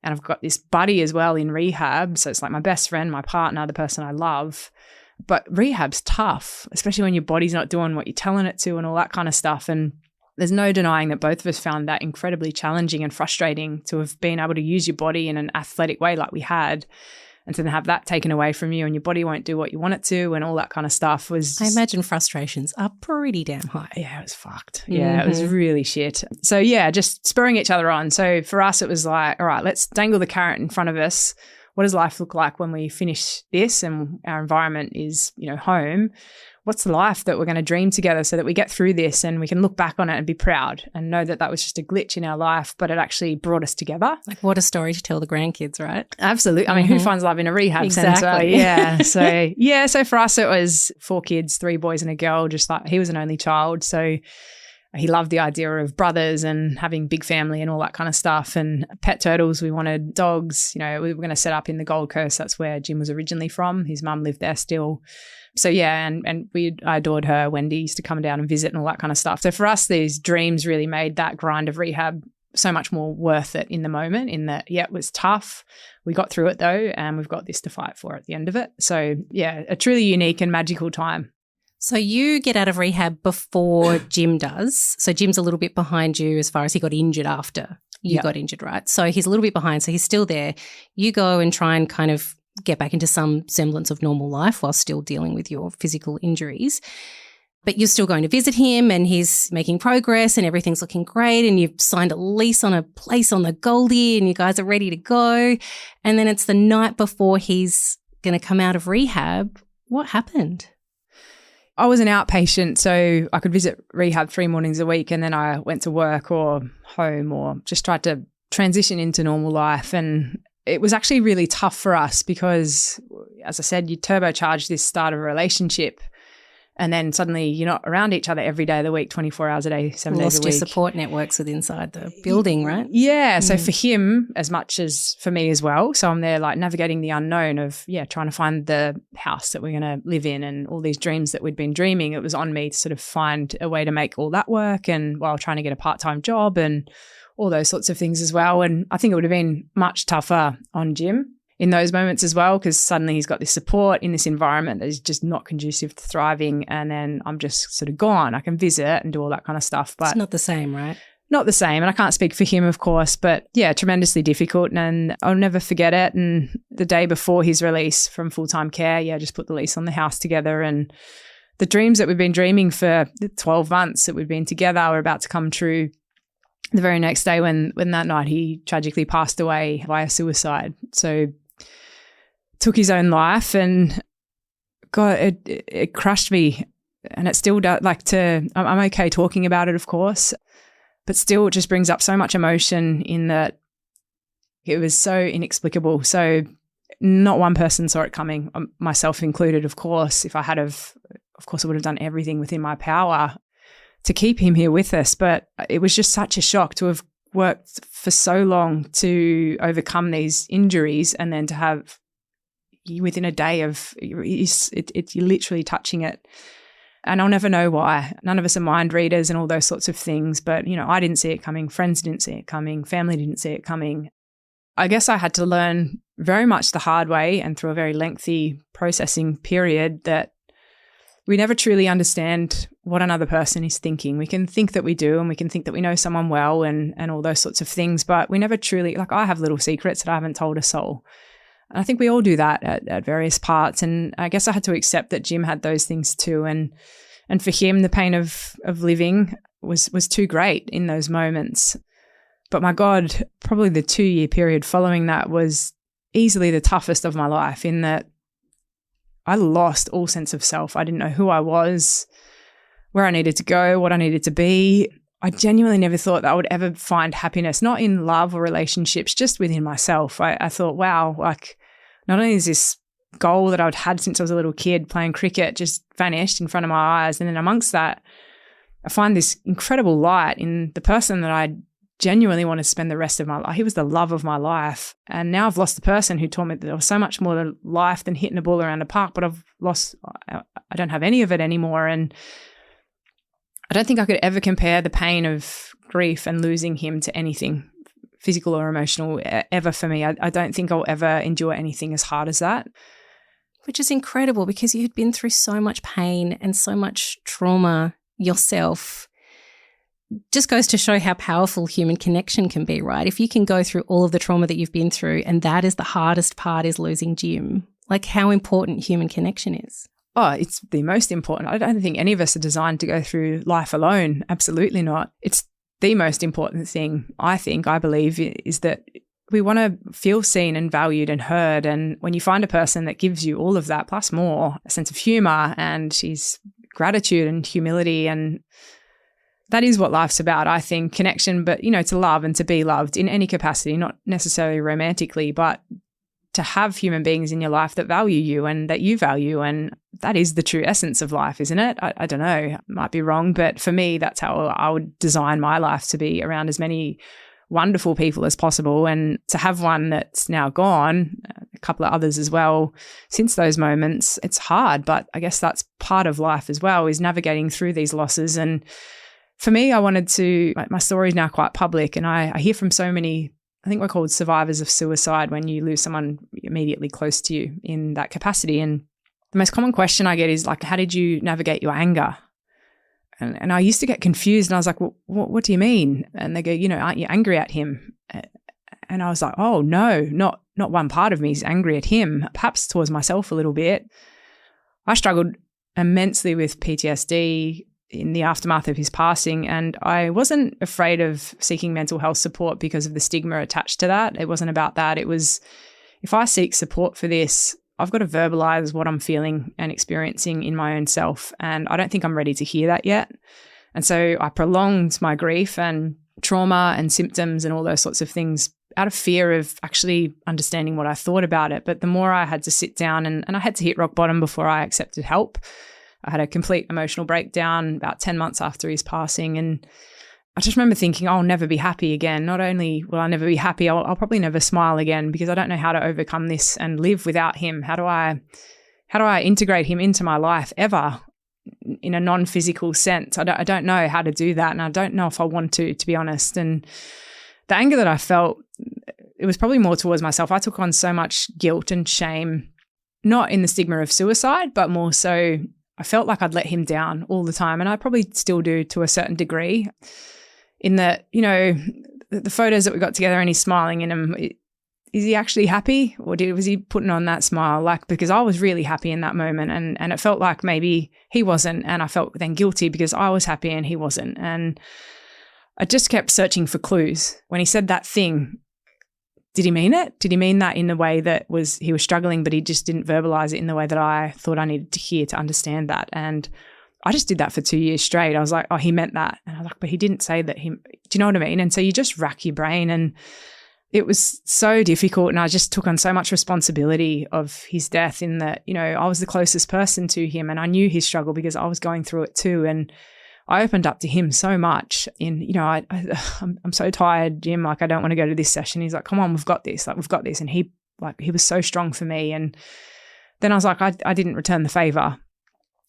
And I've got this buddy as well in rehab. So it's like my best friend, my partner, the person I love. But rehab's tough, especially when your body's not doing what you're telling it to and all that kind of stuff. And there's no denying that both of us found that incredibly challenging and frustrating, to have been able to use your body in an athletic way like we had, and to then have that taken away from you and your body won't do what you want it to and all that kind of stuff was... I imagine frustrations are pretty damn high. Yeah, it was fucked. Yeah, It was really shit. So yeah, just spurring each other on. So for us, it was like, all right, let's dangle the carrot in front of us. What does life look like when we finish this and our environment is, home? What's the life that we're going to dream together, so that we get through this and we can look back on it and be proud and know that that was just a glitch in our life, but it actually brought us together. Like, what a story to tell the grandkids, right? Absolutely. I mean, who finds love in a rehab centre? Yeah. So for us, it was 4 kids, 3 boys and a girl, just like he was an only child. So he loved the idea of brothers and having big family and all that kind of stuff. And pet turtles, we wanted dogs. We were going to set up in the Gold Coast. That's where Jim was originally from. His mum lived there still. So yeah, and I adored her. Wendy used to come down and visit and all that kind of stuff. So for us, these dreams really made that grind of rehab so much more worth it in the moment, in that, yeah, it was tough. We got through it though, and we've got this to fight for at the end of it. So yeah, a truly unique and magical time. So you get out of rehab before Jim does. So Jim's a little bit behind you as far as he got injured after you got injured, right? So he's a little bit behind. So he's still there. You go and try and kind of get back into some semblance of normal life while still dealing with your physical injuries. But you're still going to visit him, and he's making progress and everything's looking great, and you've signed a lease on a place on the Goldie and you guys are ready to go. And then it's the night before he's going to come out of rehab. What happened? I was an outpatient, so I could visit rehab 3 mornings a week, and then I went to work or home or just tried to transition into normal life. And it was actually really tough for us because, as I said, you turbocharge this start of a relationship, and then suddenly you're not around each other every day of the week, 24 hours a day, 7 days a week. Lost your support networks with inside the building, right? Yeah. So for him, as much as for me as well. So I'm there like navigating the unknown of, trying to find the house that we're going to live in and all these dreams that we'd been dreaming. It was on me to sort of find a way to make all that work, and while trying to get a part-time job and all those sorts of things as well. And I think it would have been much tougher on Jim in those moments as well, because suddenly he's got this support in this environment that is just not conducive to thriving, and then I'm just sort of gone. I can visit and do all that kind of stuff, but it's not the same, right? Not the same, and I can't speak for him, of course, but yeah, tremendously difficult, and I'll never forget it. And the day before his release from full-time care, just put the lease on the house together, and the dreams that we've been dreaming for the 12 months that we've been together were about to come true. The very next day, when that night he tragically passed away via suicide. So took his own life, and God, it crushed me, and it still does. I'm okay talking about it, of course, but still it just brings up so much emotion in that it was so inexplicable. So not one person saw it coming, myself included, of course. If I had of course I would have done everything within my power to keep him here with us, but it was just such a shock to have worked for so long to overcome these injuries, and then to have within a day of you're literally touching it. And I'll never know why. None of us are mind readers and all those sorts of things, but I didn't see it coming. Friends didn't see it coming. Family didn't see it coming. I guess I had to learn very much the hard way and through a very lengthy processing period that we never truly understand what another person is thinking. We can think that we do, and we can think that we know someone well and all those sorts of things, but we never truly, I have little secrets that I haven't told a soul. And I think we all do that at various parts. And I guess I had to accept that Jim had those things too. And for him, the pain of living was too great in those moments. But my God, probably the 2-year period following that was easily the toughest of my life, in that I lost all sense of self. I didn't know who I was, where I needed to go, what I needed to be. I genuinely never thought that I would ever find happiness, not in love or relationships, just within myself. I thought, wow, like, not only is this goal that I'd had since I was a little kid playing cricket just vanished in front of my eyes, and then amongst that, I find this incredible light in the person that I genuinely want to spend the rest of my life. He was the love of my life. And now I've lost the person who told me that there was so much more to life than hitting a ball around a park, but I don't have any of it anymore. And I don't think I could ever compare the pain of grief and losing him to anything, physical or emotional, ever for me. I don't think I'll ever endure anything as hard as that. Which is incredible, because you had been through so much pain and so much trauma yourself. Just goes to show how powerful human connection can be, right? If you can go through all of the trauma that you've been through, and that is the hardest part, is losing Jim, like how important human connection is. Oh, it's the most important. I don't think any of us are designed to go through life alone. Absolutely not. It's the most important thing, I believe, is that we want to feel seen and valued and heard. And when you find a person that gives you all of that, plus more, a sense of humor and his gratitude and humility, and that is what life's about, I think, connection, but, to love and to be loved in any capacity, not necessarily romantically, but to have human beings in your life that value you and that you value. And that is the true essence of life, isn't it? I don't know, I might be wrong, but for me, that's how I would design my life, to be around as many wonderful people as possible. And to have one that's now gone, a couple of others as well, since those moments, it's hard, but I guess that's part of life as well, is navigating through these losses. And for me, I wanted to, my story is now quite public, and I hear from so many, I think we're called survivors of suicide, when you lose someone immediately close to you in that capacity. And the most common question I get is like, how did you navigate your anger? And I used to get confused, and I was like, well, what do you mean? And they go, aren't you angry at him? And I was like, oh, no, not one part of me is angry at him, perhaps towards myself a little bit. I struggled immensely with PTSD in the aftermath of his passing, and I wasn't afraid of seeking mental health support because of the stigma attached to that. It wasn't about that. It was, if I seek support for this, I've got to verbalize what I'm feeling and experiencing in my own self, and I don't think I'm ready to hear that yet. And so I prolonged my grief and trauma and symptoms and all those sorts of things out of fear of actually understanding what I thought about it. But the more I had to sit down, and I had to hit rock bottom before I accepted help. I had a complete emotional breakdown about 10 months after his passing. And I just remember thinking, I'll never be happy again. Not only will I never be happy, I'll probably never smile again, because I don't know how to overcome this and live without him. How do I integrate him into my life ever in a non-physical sense? I don't know how to do that. And I don't know if I want to be honest. And the anger that I felt, it was probably more towards myself. I took on so much guilt and shame, not in the stigma of suicide, but more so I felt like I'd let him down all the time, and I probably still do to a certain degree, in that, the photos that we got together and he's smiling in them, is he actually happy, or was he putting on that smile? Like, because I was really happy in that moment, and it felt like maybe he wasn't, and I felt then guilty because I was happy and he wasn't. And I just kept searching for clues. When he said that thing, did he mean it? Did he mean that in the way that he was struggling, but he just didn't verbalize it in the way that I thought I needed to hear to understand that? And I just did that for 2 years straight. I was like, oh, he meant that. And I was like, but he didn't say that. Do you know what I mean? And so you just rack your brain, and it was so difficult. And I just took on so much responsibility of his death, in that, I was the closest person to him, and I knew his struggle because I was going through it too. And I opened up to him so much I'm so tired, Jim, like, I don't want to go to this session. He's like, come on, we've got this. And he was so strong for me. And then I was like, I didn't return the favor.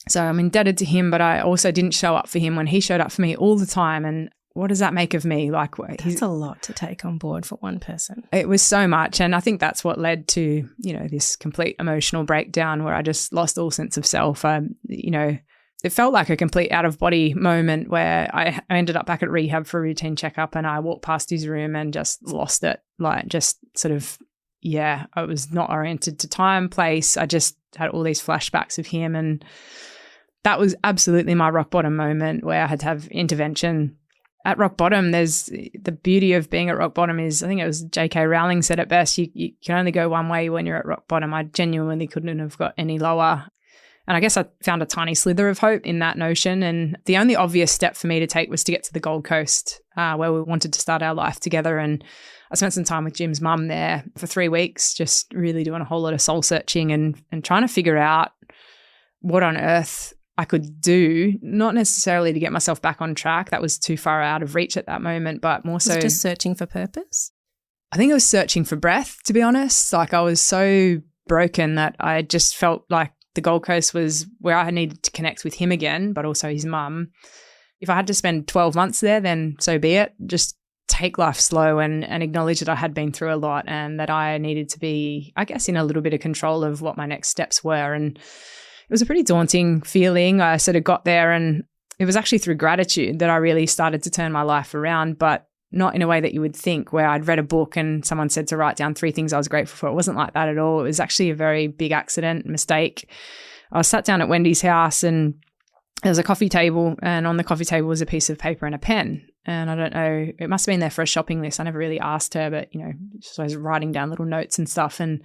So I'm indebted to him, but I also didn't show up for him when he showed up for me all the time. And what does that make of me? Like, that's a lot to take on board for one person. It was so much. And I think that's what led to, this complete emotional breakdown where I just lost all sense of self. It felt like a complete out-of-body moment where I ended up back at rehab for a routine checkup, and I walked past his room and just lost it. Like, just sort of, I was not oriented to time, place. I just had all these flashbacks of him, and that was absolutely my rock bottom moment where I had to have intervention. at rock bottom, there's the beauty of being at rock bottom is, I think it was J.K. Rowling said it best, you can only go one way when you're at rock bottom. I genuinely couldn't have got any lower. And I guess I found a tiny slither of hope in that notion. And the only obvious step for me to take was to get to the Gold Coast, where we wanted to start our life together. And I spent some time with Jim's mum there for 3 weeks, just really doing a whole lot of soul searching and trying to figure out what on earth I could do, not necessarily to get myself back on track. That was too far out of reach at that moment, but more so just searching for purpose. I think I was searching for breath, to be honest. Like, I was so broken that I just felt like the Gold Coast was where I needed to connect with him again, but also his mum. If I had to spend 12 months there, then so be it. Just take life slow and acknowledge that I had been through a lot and that I needed to be, I guess, in a little bit of control of what my next steps were. And it was a pretty daunting feeling. I sort of got there, and it was actually through gratitude that I really started to turn my life around, but not in a way that you would think, where I'd read a book and someone said to write down 3 things I was grateful for. It wasn't like that at all. It was actually a very big accident, mistake. I was sat down at Wendy's house, and there was a coffee table, and on the coffee table was a piece of paper and a pen. And I don't know, it must have been there for a shopping list. I never really asked her, but, I was writing down little notes and stuff. And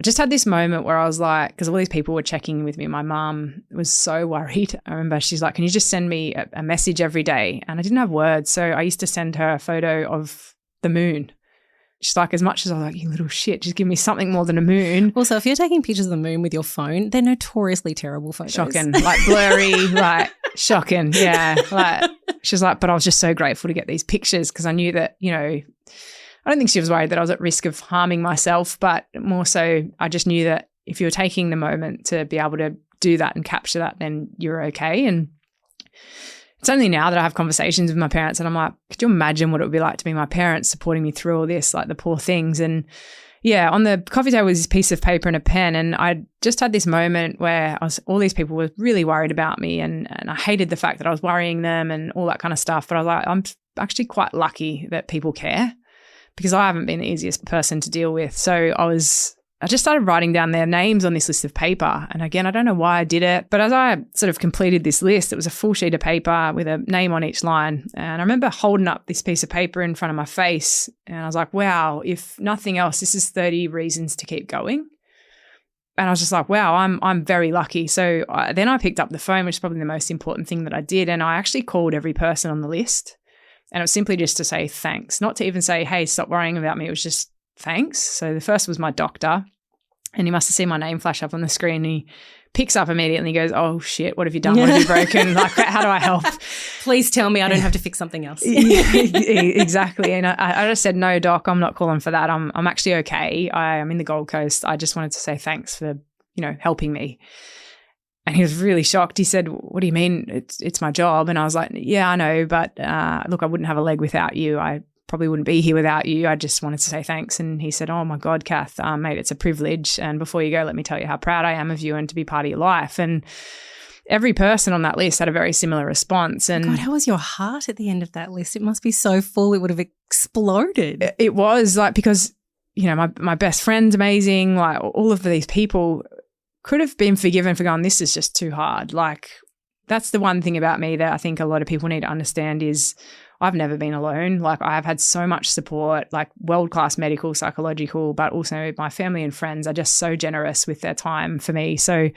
I just had this moment where I was like, because all these people were checking in with me. My mum was so worried. I remember she's like, can you just send me a message every day? And I didn't have words. So I used to send her a photo of the moon. She's like, as much as I was like, you little shit, just give me something more than a moon. Also, if you're taking pictures of the moon with your phone, they're notoriously terrible photos. Shocking, like blurry, like shocking. Yeah. Like, she's like, but I was just so grateful to get these pictures because I knew that, I don't think she was worried that I was at risk of harming myself, but more so I just knew that if you're taking the moment to be able to do that and capture that, then you're okay. And it's only now that I have conversations with my parents and I'm like, could you imagine what it would be like to be my parents supporting me through all this, like the poor things. And yeah, on the coffee table was this piece of paper and a pen, and I just had this moment where all these people were really worried about me, and I hated the fact that I was worrying them and all that kind of stuff. But I was like, I'm actually quite lucky that people care, because I haven't been the easiest person to deal with. So I just started writing down their names on this list of paper. And again, I don't know why I did it, but as I sort of completed this list, it was a full sheet of paper with a name on each line. And I remember holding up this piece of paper in front of my face, and I was like, wow, if nothing else, this is 30 reasons to keep going. And I was just like, wow, I'm very lucky. So then I picked up the phone, which is probably the most important thing that I did. And I actually called every person on the list. And it was simply just to say thanks, not to even say, hey, stop worrying about me. It was just thanks. So the first was my doctor, and he must have seen my name flash up on the screen. He picks up immediately and he goes, oh shit, what have you done? What have you broken? Like, how do I help? Please tell me I don't have to fix something else. Exactly. And I just said, no, doc, I'm not calling for that. I'm actually okay. I'm in the Gold Coast. I just wanted to say thanks for, helping me. And he was really shocked. He said, what do you mean? It's my job. And I was like, yeah, I know. But look, I wouldn't have a leg without you. I probably wouldn't be here without you. I just wanted to say thanks. And he said, oh my God, Kath, mate, it's a privilege. And before you go, let me tell you how proud I am of you and to be part of your life. And every person on that list had a very similar response. And God, how was your heart at the end of that list? It must be so full. It would have exploded. It was like, because, my best friend's amazing. Like, all of these people could have been forgiven for going, this is just too hard. Like, that's the one thing about me that I think a lot of people need to understand is I've never been alone. Like, I've had so much support, like world-class medical, psychological, but also my family and friends are just so generous with their time for me. So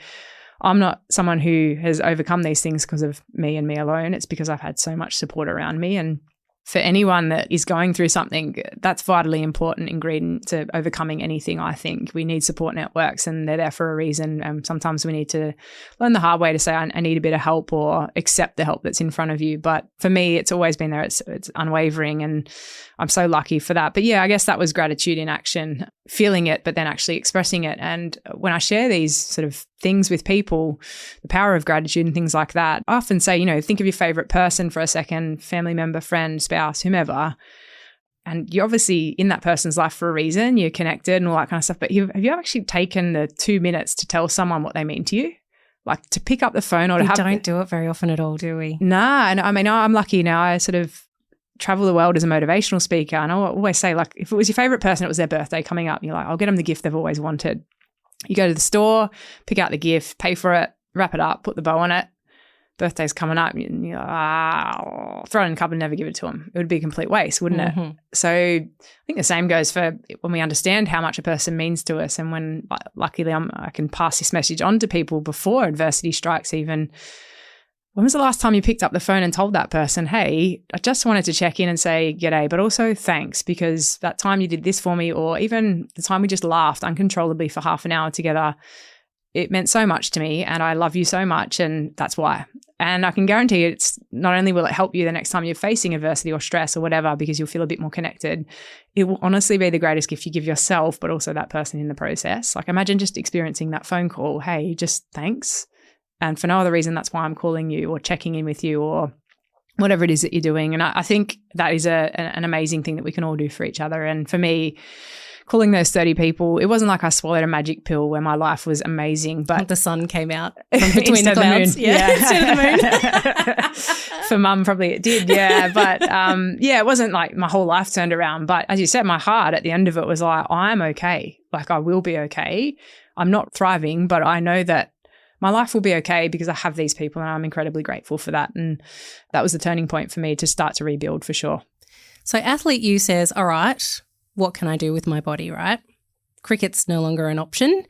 I'm not someone who has overcome these things because of me and me alone. It's because I've had so much support around me. And for anyone that is going through something, that's vitally important ingredient to overcoming anything, I think. We need support networks, and they're there for a reason. Sometimes we need to learn the hard way to say, I need a bit of help, or accept the help that's in front of you. But for me, it's always been there. It's unwavering, and I'm so lucky for that. But yeah, I guess that was gratitude in action, feeling it, but then actually expressing it. And when I share these sort of things with people, the power of gratitude and things like that, I often say, think of your favorite person for a second, family member, friend, spouse, whomever. And you're obviously in that person's life for a reason. You're connected and all that kind of stuff. But have you actually taken the 2 minutes to tell someone what they mean to you? Like, to pick up the phone or to have... We don't do it very often at all, do we? Nah. And I mean, I'm lucky now. I sort of travel the world as a motivational speaker. And I always say, like, if it was your favorite person, it was their birthday coming up, you're like, I'll get them the gift they've always wanted. You go to the store, pick out the gift, pay for it, wrap it up, put the bow on it, birthday's coming up, and you're like, I'll throw it in a cup and never give it to them. It would be a complete waste, wouldn't it? So I think the same goes for when we understand how much a person means to us, and when luckily I can pass this message on to people before adversity strikes even. When was the last time you picked up the phone and told that person, hey, I just wanted to check in and say g'day, but also thanks because that time you did this for me, or even the time we just laughed uncontrollably for half an hour together, it meant so much to me and I love you so much and that's why. And I can guarantee you it's not only will it help you the next time you're facing adversity or stress or whatever because you'll feel a bit more connected, it will honestly be the greatest gift you give yourself but also that person in the process. Like imagine just experiencing that phone call, hey, just thanks. And for no other reason, that's why I'm calling you or checking in with you or whatever it is that you're doing. And I think that is an amazing thing that we can all do for each other. And for me, calling those 30 people, it wasn't like I swallowed a magic pill where my life was amazing. But the sun came out from between the clouds. Yeah. Instead of the moon. For mum, probably it did, yeah. But it wasn't like my whole life turned around. But as you said, my heart at the end of it was like, I'm okay. Like I will be okay. I'm not thriving, but I know that my life will be okay because I have these people and I'm incredibly grateful for that. And that was the turning point for me to start to rebuild for sure. So Athlete U says, all right, what can I do with my body, right? Cricket's no longer an option.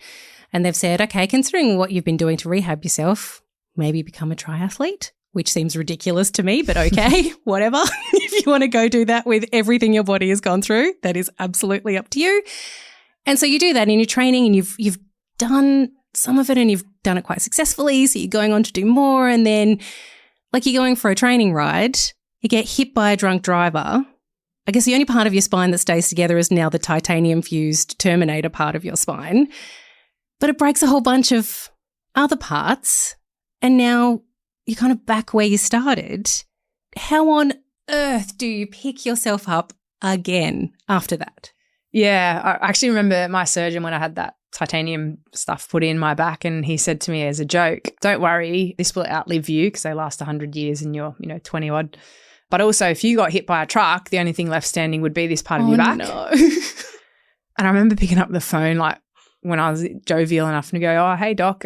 And they've said, okay, considering what you've been doing to rehab yourself, maybe become a triathlete, which seems ridiculous to me, but okay, whatever. If you want to go do that with everything your body has gone through, that is absolutely up to you. And so you do that in your training and you've done some of it and you've done it quite successfully. So you're going on to do more. And then like you're going for a training ride, you get hit by a drunk driver. I guess the only part of your spine that stays together is now the titanium fused Terminator part of your spine. But it breaks a whole bunch of other parts. And now you're kind of back where you started. How on earth do you pick yourself up again after that? Yeah, I actually remember my surgeon when I had that titanium stuff put in my back and he said to me as a joke, don't worry, this will outlive you because they last 100 years and you're 20 odd. But also if you got hit by a truck, the only thing left standing would be this part of your back. No. And I remember picking up the phone like when I was jovial enough to go, oh, hey, doc,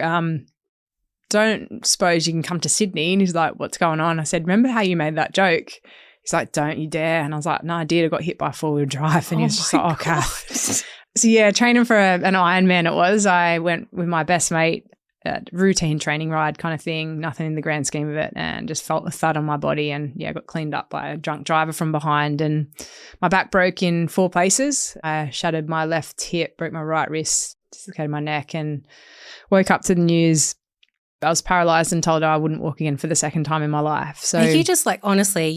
don't suppose you can come to Sydney? And he's like, what's going on? I said, remember how you made that joke? He's like, don't you dare. And I was like, no, I did. I got hit by a four-wheel drive. And he was just like, oh, Kath. So, yeah, training for an Ironman it was. I went with my best mate, routine training ride kind of thing, nothing in the grand scheme of it, and just felt a thud on my body and, yeah, got cleaned up by a drunk driver from behind and my back broke in 4 places. I shattered my left hip, broke my right wrist, dislocated my neck and woke up to the news. I was paralyzed and told I wouldn't walk again for the second time in my life. So you just like, honestly,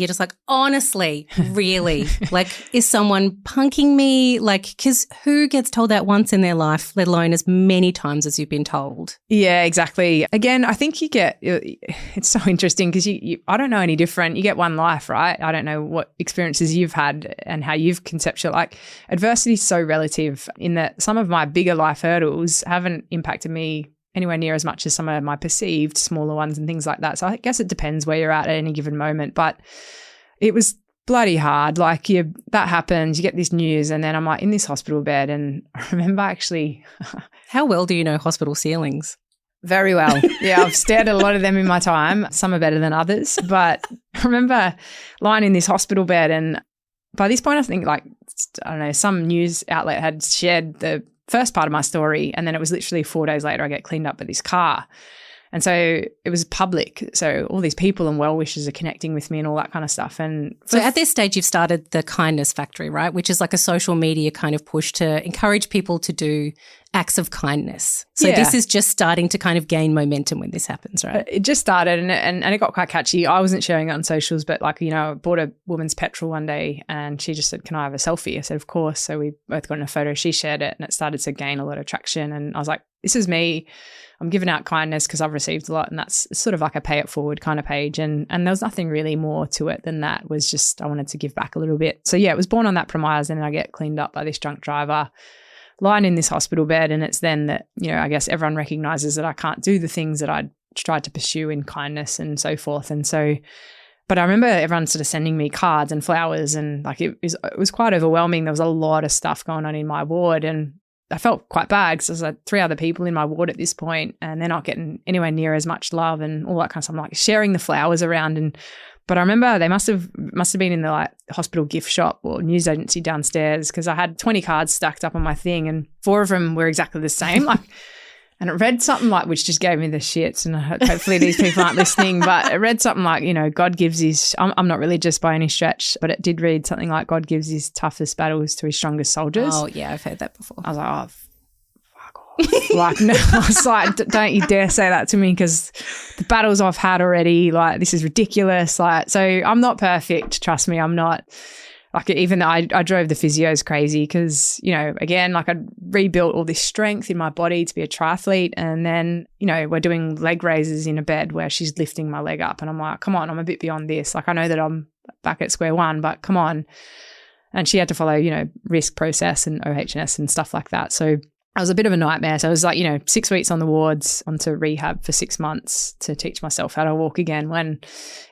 really? Like, is someone punking me? Like, because who gets told that once in their life, let alone as many times as you've been told? Yeah, exactly. Again, I think it's so interesting because I don't know any different. You get one life, right? I don't know what experiences you've had and how you've conceptualized. Like, adversity is so relative in that some of my bigger life hurdles haven't impacted me anywhere near as much as some of my perceived smaller ones and things like that. So I guess it depends where you're at any given moment. But it was bloody hard. Like that happens, you get this news and then I'm like in this hospital bed and I remember actually... How well do you know hospital ceilings? Very well. Yeah, I've stared at a lot of them in my time. Some are better than others. But I remember lying in this hospital bed and by this point I think like, I don't know, some news outlet had shared the first part of my story and then it was literally 4 days later I get cleaned up with this car. And so it was public. So all these people and well-wishers are connecting with me and all that kind of stuff. And so at this stage you've started the Kindness Factory, right? Which is like a social media kind of push to encourage people to do acts of kindness. So yeah. This is just starting to kind of gain momentum when this happens, right? It just started and it got quite catchy. I wasn't sharing it on socials, but like, I bought a woman's petrol one day and she just said, can I have a selfie? I said, of course. So we both got in a photo. She shared it and it started to gain a lot of traction. And I was like, this is me. I'm giving out kindness because I've received a lot and that's sort of like a pay it forward kind of page. And there was nothing really more to it than that. It was just I wanted to give back a little bit. So yeah, it was born on that premise and then I get cleaned up by this drunk driver lying in this hospital bed and it's then that, I guess everyone recognises that I can't do the things that I'd tried to pursue in kindness and so forth. And so, but I remember everyone sort of sending me cards and flowers and like it was quite overwhelming. There was a lot of stuff going on in my ward and I felt quite bad because there's like 3 other people in my ward at this point and they're not getting anywhere near as much love and all that kind of stuff. I'm like sharing the flowers around. But I remember they must have been in the like hospital gift shop or news agency downstairs because I had 20 cards stacked up on my thing and 4 of them were exactly the same. And it read something like, which just gave me the shits, and hopefully these people aren't listening, but it read something like, God gives his, I'm not religious by any stretch, but it did read something like God gives his toughest battles to his strongest soldiers. Oh, yeah, I've heard that before. I was like, oh, fuck off. Like, no, I was like, don't you dare say that to me because the battles I've had already, like, this is ridiculous. Like, so I'm not perfect. Trust me, I'm not. Like even I drove the physios crazy because, again, like I'd rebuilt all this strength in my body to be a triathlete. And then, we're doing leg raises in a bed where she's lifting my leg up. And I'm like, come on, I'm a bit beyond this. Like I know that I'm back at square one, but come on. And she had to follow, risk process and OHS and stuff like that. So it was a bit of a nightmare. So I was like, 6 weeks on the wards, onto rehab for 6 months to teach myself how to walk again when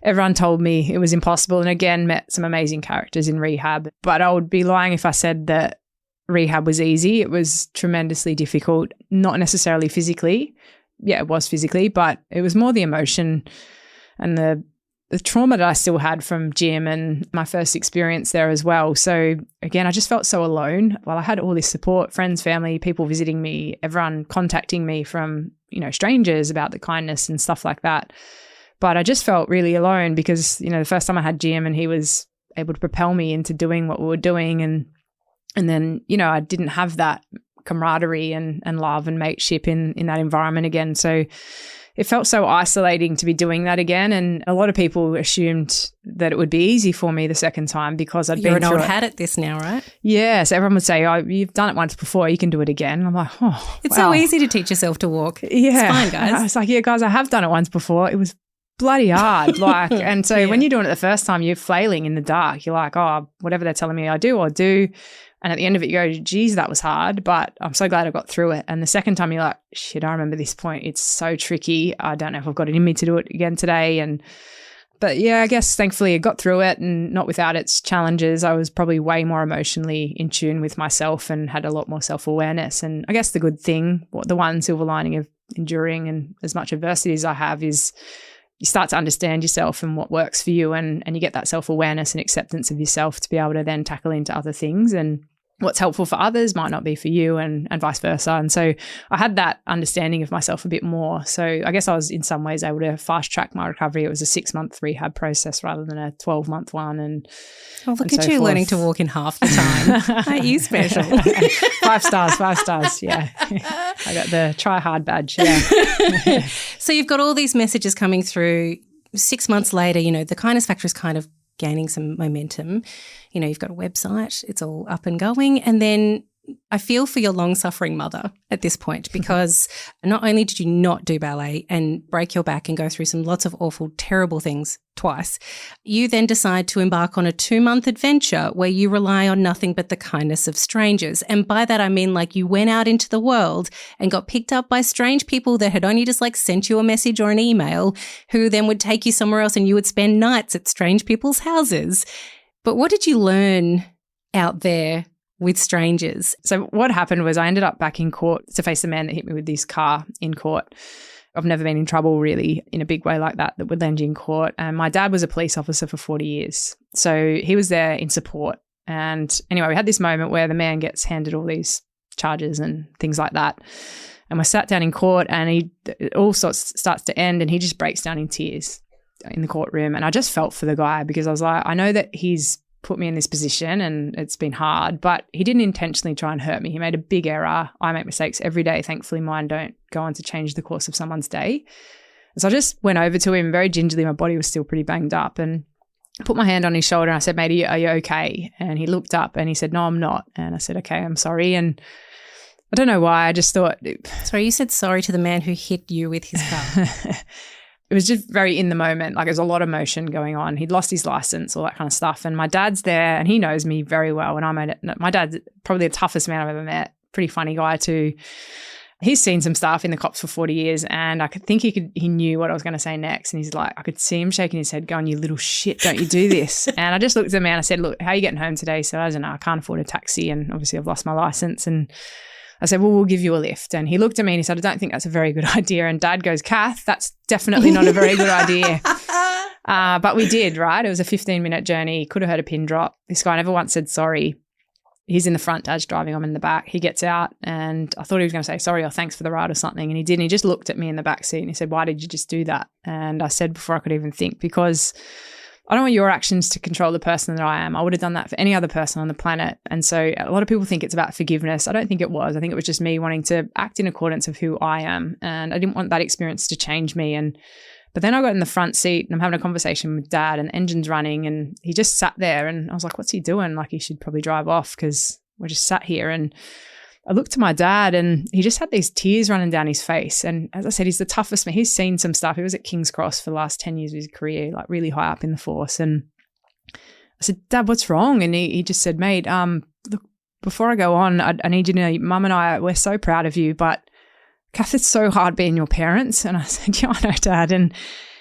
everyone told me it was impossible. And again, met some amazing characters in rehab. But I would be lying if I said that rehab was easy. It was tremendously difficult, not necessarily physically. Yeah, it was physically, but it was more the emotion and the trauma that I still had from gym and my first experience there as well. So again, I just felt so alone. While I had all this support, friends, family, people visiting me, everyone contacting me from, strangers about the kindness and stuff like that. But I just felt really alone because, the first time I had gym and he was able to propel me into doing what we were doing. And then, I didn't have that camaraderie and love and mateship in that environment again. So it felt so isolating to be doing that again. And a lot of people assumed that it would be easy for me the second time because I'd been through it. You're an old hat at this now, right? Yeah. So everyone would say, oh, you've done it once before, you can do it again. And I'm like, oh, it's wow. so easy to teach yourself to walk. Yeah. It's fine, guys. I was like, yeah, guys, I have done it once before. It was bloody hard. And so when you're doing it the first time, you're flailing in the dark. You're like, oh, whatever they're telling me I'll do. And at the end of it, you go, geez, that was hard, but I'm so glad I got through it. And the second time you're like, shit, I remember this point. It's so tricky. I don't know if I've got it in me to do it again today. But yeah, I guess thankfully I got through it and not without its challenges. I was probably way more emotionally in tune with myself and had a lot more self-awareness. And I guess the good thing, the one silver lining of enduring and as much adversity as I have is you start to understand yourself and what works for you and you get that self-awareness and acceptance of yourself to be able to then tackle into other things. And what's helpful for others might not be for you and vice versa. And so I had that understanding of myself a bit more. So I guess I was in some ways able to fast track my recovery. It was a 6-month rehab process rather than a 12-month one. And look at you learning to walk in half the time. Aren't you special? 5 stars. Yeah. I got the try hard badge. Yeah. So you've got all these messages coming through. 6 months later, the kindness factor is kind of gaining some momentum. You've got a website, it's all up and going. And then I feel for your long-suffering mother at this point because not only did you not do ballet and break your back and go through lots of awful, terrible things twice, you then decide to embark on a 2-month adventure where you rely on nothing but the kindness of strangers. And by that, I mean you went out into the world and got picked up by strange people that had only just sent you a message or an email who then would take you somewhere else and you would spend nights at strange people's houses. But what did you learn out there with strangers? So what happened was I ended up back in court to face the man that hit me with this car in court. I've never been in trouble really in a big way like that would land you in court. And my dad was a police officer for 40 years. So he was there in support. And anyway, we had this moment where the man gets handed all these charges and things like that. And we're sat down in court and it all starts to end and he just breaks down in tears in the courtroom. And I just felt for the guy because I was like, I know that he's put me in this position and it's been hard, but he didn't intentionally try and hurt me. He made a big error. I make mistakes every day. Thankfully, mine don't go on to change the course of someone's day. And so I just went over to him very gingerly. My body was still pretty banged up and I put my hand on his shoulder and I said, mate, are you okay? And he looked up and he said, no, I'm not. And I said, okay, I'm sorry. And I don't know why. I just thought. Sorry, you said sorry to the man who hit you with his car. It was just very in the moment. There's a lot of emotion going on. He'd lost his license, all that kind of stuff. And my dad's there and he knows me very well. And my dad's probably the toughest man I've ever met. Pretty funny guy too. He's seen some stuff in the cops for 40 years and I could think he knew what I was going to say next. And he's like, I could see him shaking his head going, you little shit, don't you do this? And I just looked at the man. I said, look, how are you getting home today? So I don't know, I can't afford a taxi and obviously I've lost my license. And I said, well, we'll give you a lift. And he looked at me and he said, I don't think that's a very good idea. And Dad goes, Kath, that's definitely not a very good idea. But we did, right? It was a 15-minute journey. Could have heard a pin drop. This guy never once said sorry. He's in the front, Dad's driving, I'm in the back. He gets out and I thought he was going to say sorry or thanks for the ride or something. And he didn't. He just looked at me in the back seat and he said, why did you just do that? And I said before I could even think, because I don't want your actions to control the person that I am. I would have done that for any other person on the planet. And so a lot of people think it's about forgiveness. I don't think it was. I think it was just me wanting to act in accordance of who I am. And I didn't want that experience to change me. But then I got in the front seat and I'm having a conversation with Dad and the engine's running and he just sat there and I was like, what's he doing? Like he should probably drive off because we're just sat here. And I looked to my dad and he just had these tears running down his face. And as I said, he's the toughest man. He's seen some stuff. He was at King's Cross for the last 10 years of his career, like really high up in the force. And I said, Dad, what's wrong? And he just said, mate, look, before I go on, I need you to know, Mum and I, we're so proud of you, but Kath, it's so hard being your parents. And I said, yeah, I know, Dad. And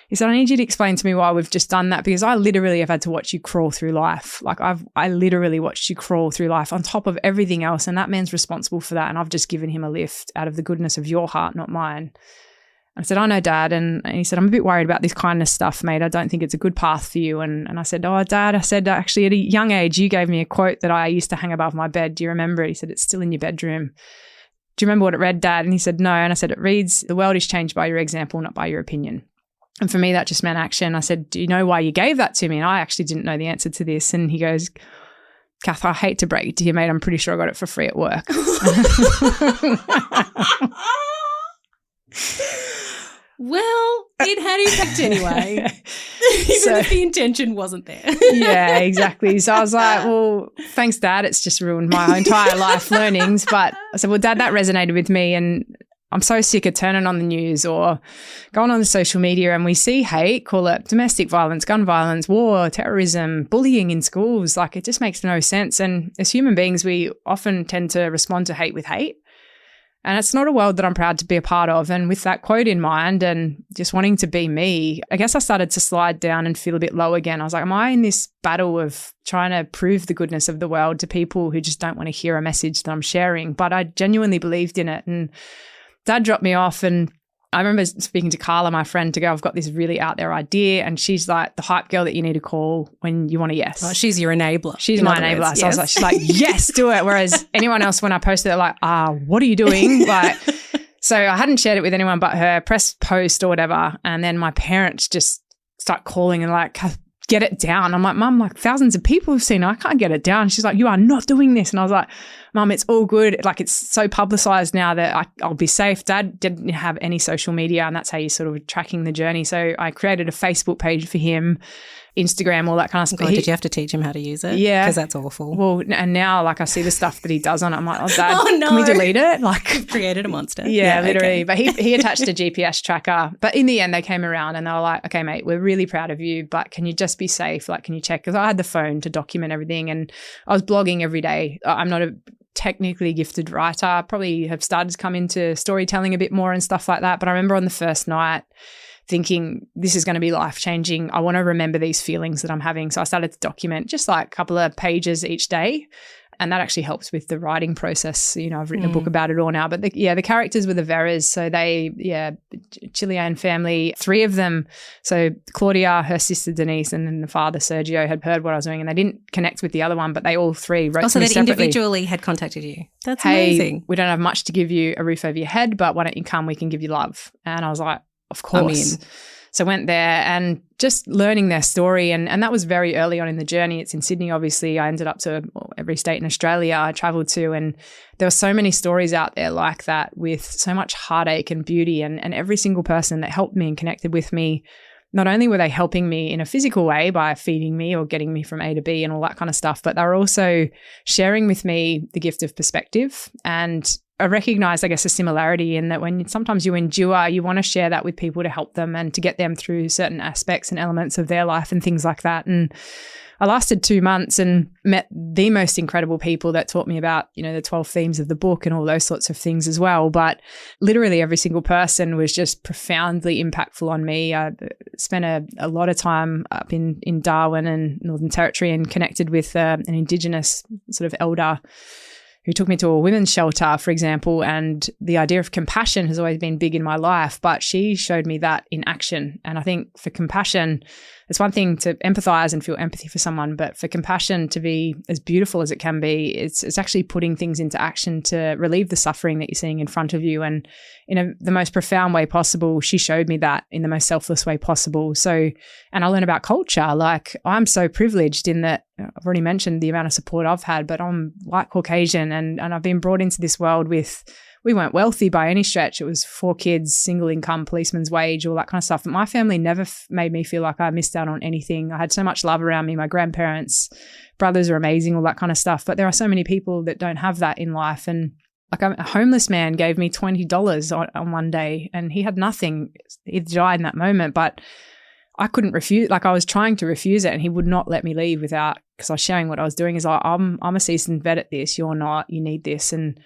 he said, I need you to explain to me why we've just done that because I literally have had to watch you crawl through life. Like I literally watched you crawl through life on top of everything else. And that man's responsible for that. And I've just given him a lift out of the goodness of your heart, not mine. I said, I know, Dad. And he said, I'm a bit worried about this kindness stuff, mate. I don't think it's a good path for you. And I said, oh, Dad, I said, actually at a young age, you gave me a quote that I used to hang above my bed. Do you remember it? He said, it's still in your bedroom. Do you remember what it read, Dad? And he said, no. And I said, it reads, the world is changed by your example, not by your opinion. And for me, that just meant action. I said, do you know why you gave that to me? And I actually didn't know the answer to this. And he goes, Kath, I hate to break it to you, mate. I'm pretty sure I got it for free at work. Well, it had impact anyway, even if the intention wasn't there. Yeah, exactly. So I was like, well, thanks, Dad. It's just ruined my entire life learnings. But I said, well, Dad, that resonated with me. And I'm so sick of turning on the news or going on the social media and we see hate, call it domestic violence, gun violence, war, terrorism, bullying in schools. Like it just makes no sense. And as human beings, we often tend to respond to hate with hate. And it's not a world that I'm proud to be a part of. And with that quote in mind and just wanting to be me, I guess I started to slide down and feel a bit low again. I was like, am I in this battle of trying to prove the goodness of the world to people who just don't want to hear a message that I'm sharing? But I genuinely believed in it. And Dad dropped me off and I remember speaking to Carla, my friend, to go, I've got this really out there idea. And she's like the hype girl that you need to call when you want a yes. Oh, she's your enabler. She's my enabler. Words, so yes. She's like, yes, do it. Whereas anyone else, when I posted it, like, what are you doing? Like, so I hadn't shared it with anyone but her, press post or whatever. And then my parents just start calling and like, get it down. I'm like, Mum, like thousands of people have seen it. I can't get it down. She's like, you are not doing this. And I was like, Mum, it's all good. Like it's so publicized now that I'll be safe. Dad didn't have any social media and that's how you're sort of tracking the journey. So I created a Facebook page for him, Instagram, all that kind of stuff. God, did you have to teach him how to use it? Yeah. Because that's awful. Well, and now like I see the stuff that he does on it. I'm like, oh, Dad, can we delete it? Like you've created a monster. Yeah, literally. Okay. But he attached a GPS tracker. But in the end, they came around and they were like, okay, mate, we're really proud of you, but can you just be safe? Like, can you check? Because I had the phone to document everything and I was blogging every day. I'm not a technically gifted writer. Probably have started to come into storytelling a bit more and stuff like that. But I remember on the first night thinking this is going to be life-changing. I want to remember these feelings that I'm having. So I started to document just like a couple of pages each day. And that actually helps with the writing process. You know, I've written a book about it all now. But the characters were the Veras. So Chilean family, 3 of them. So Claudia, her sister Denise, and then the father Sergio had heard what I was doing and they didn't connect with the other one, but they all 3 wrote to me separately. So they individually had contacted you. That's amazing. We don't have much to give you a roof over your head, but why don't you come? We can give you love. And I was like, of course. So I went there and just learning their story. And that was very early on in the journey. It's in Sydney, obviously. I ended up to every state in Australia I traveled to. And there were so many stories out there like that with so much heartache and beauty. And every single person that helped me and connected with me, not only were they helping me in a physical way by feeding me or getting me from A to B and all that kind of stuff, but they were also sharing with me the gift of perspective. And I recognized, I guess, a similarity in that when sometimes you endure, you want to share that with people to help them and to get them through certain aspects and elements of their life and things like that. And I lasted 2 months and met the most incredible people that taught me about, you know, the 12 themes of the book and all those sorts of things as well. But literally every single person was just profoundly impactful on me. I spent a lot of time up in Darwin and Northern Territory and connected with an Indigenous sort of elder who took me to a women's shelter, for example, and the idea of compassion has always been big in my life, but she showed me that in action. And I think for compassion, it's one thing to empathize and feel empathy for someone, but for compassion to be as beautiful as it can be, it's actually putting things into action to relieve the suffering that you're seeing in front of you. And in the most profound way possible, she showed me that in the most selfless way possible. So, and I learned about culture. Like, I'm so privileged in that I've already mentioned the amount of support I've had, but I'm white Caucasian and I've been brought into this world with, we weren't wealthy by any stretch. It was 4 kids, single income, policeman's wage, all that kind of stuff. But my family never made me feel like I missed out on anything. I had so much love around me. My grandparents, brothers are amazing, all that kind of stuff. But there are so many people that don't have that in life. And like a homeless man gave me $20 on one day and he had nothing. He died in that moment, but I couldn't refuse. Like, I was trying to refuse it and he would not let me leave without, because I was sharing what I was doing. Is like, I'm a seasoned vet at this. You're not. You need this. And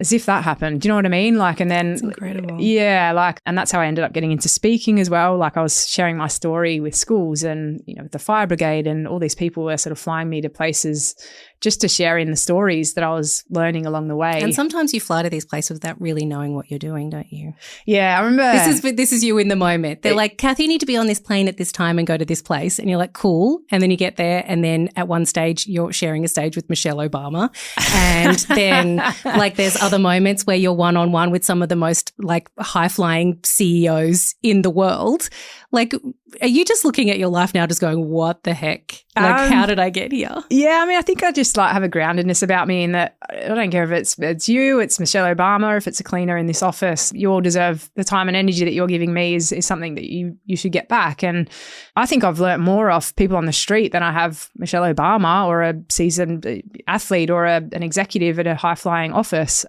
as if that happened. Do you know what I mean? Like, and then, that's incredible. Yeah, like, and that's how I ended up getting into speaking as well. Like, I was sharing my story with schools and, you know, the fire brigade, and all these people were sort of flying me to places just to share in the stories that I was learning along the way. And sometimes you fly to these places without really knowing what you're doing, don't you? Yeah, I remember. This is you in the moment. They're like, Kath, you need to be on this plane at this time and go to this place. And you're like, cool. And then you get there and then at one stage you're sharing a stage with Michelle Obama. And then like there's other moments where you're one-on-one with some of the most like high-flying CEOs in the world. Like, are you just looking at your life now just going, what the heck? Like, how did I get here? Yeah, I mean, I think I just like have a groundedness about me in that I don't care if it's you, it's Michelle Obama, if it's a cleaner in this office. You all deserve the time and energy that you're giving me is something that you should get back. And I think I've learnt more off people on the street than I have Michelle Obama or a seasoned athlete or an executive at a high-flying office.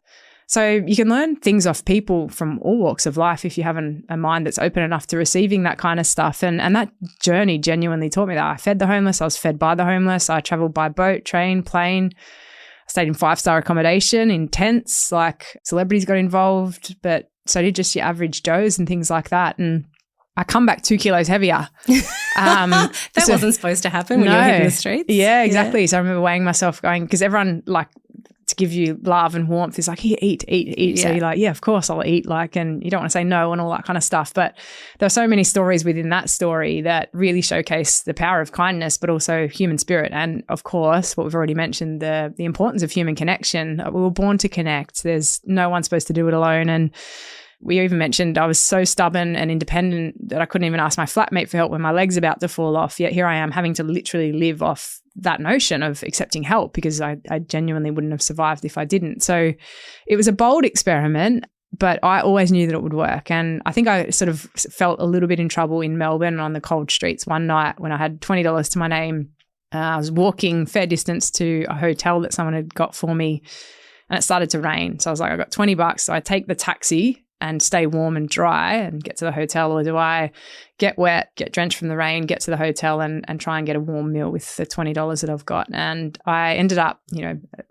So you can learn things off people from all walks of life if you have a mind that's open enough to receiving that kind of stuff. And that journey genuinely taught me that. I fed the homeless. I was fed by the homeless. I traveled by boat, train, plane. I stayed in 5-star accommodation, in tents, like celebrities got involved, but so did just your average Joes and things like that. And I come back 2 kilos heavier. That wasn't supposed to happen when you were hitting the streets. Yeah, exactly. Yeah. So I remember weighing myself going, because everyone like, to give you love and warmth is like, here, eat. Yeah. So you're like, yeah, of course I'll eat, like, and you don't want to say no and all that kind of stuff. But there are so many stories within that story that really showcase the power of kindness, but also human spirit. And of course, what we've already mentioned, the importance of human connection. We were born to connect. There's no one supposed to do it alone. And we even mentioned I was so stubborn and independent that I couldn't even ask my flatmate for help when my leg's about to fall off. Yet here I am having to literally live off that notion of accepting help because I genuinely wouldn't have survived if I didn't. So it was a bold experiment, but I always knew that it would work. And I think I sort of felt a little bit in trouble in Melbourne on the cold streets one night when I had $20 to my name. I was walking fair distance to a hotel that someone had got for me and it started to rain. So I was like, I got $20. So I take the taxi and stay warm and dry and get to the hotel, or do I get wet, get drenched from the rain, get to the hotel and try and get a warm meal with the $20 that I've got? And I ended up,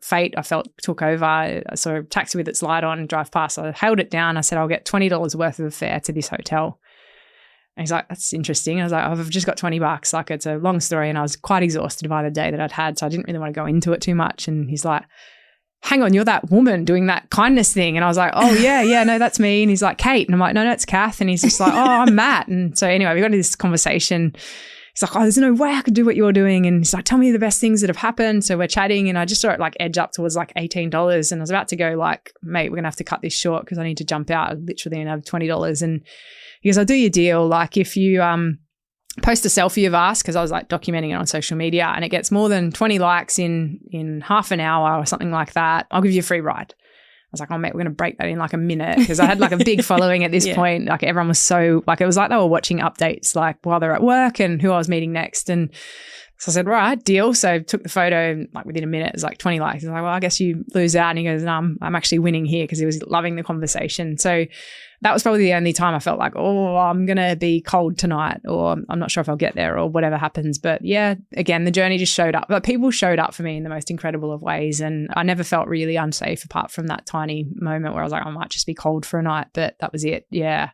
fate I felt took over. I saw a taxi with its light on and drive past. So I held it down. I said, I'll get $20 worth of a fare to this hotel. And he's like, that's interesting. I was like, I've just got $20. Like, it's a long story. And I was quite exhausted by the day that I'd had. So I didn't really want to go into it too much. And he's like, hang on, you're that woman doing that kindness thing. And I was like, oh, yeah, no, that's me. And he's like, Kate. And I'm like, no, it's Kath. And he's just like, oh, I'm Matt. And so anyway, we got into this conversation. He's like, oh, there's no way I could do what you're doing. And he's like, tell me the best things that have happened. So we're chatting and I just saw it like edge up towards like $18. And I was about to go like, mate, we're going to have to cut this short because I need to jump out. I literally only have $20. And he goes, I'll do your deal. Like, if you post a selfie of us, because I was like documenting it on social media, and it gets more than 20 likes in half an hour or something like that, I'll give you a free ride. I was like, oh, mate, we're going to break that in like a minute, because I had like a big following at this point. Like, everyone was so, like, it was like they were watching updates like while they're at work and who I was meeting next. And so I said, right, deal. So took the photo and like within a minute, it was like 20 likes. I was like, well, I guess you lose out. And he goes, no, I'm actually winning here, because he was loving the conversation. So that was probably the only time I felt like, oh, I'm going to be cold tonight, or I'm not sure if I'll get there, or whatever happens. But yeah, again, the journey just showed up. But people showed up for me in the most incredible of ways. And I never felt really unsafe apart from that tiny moment where I was like, I might just be cold for a night. But that was it. Yeah.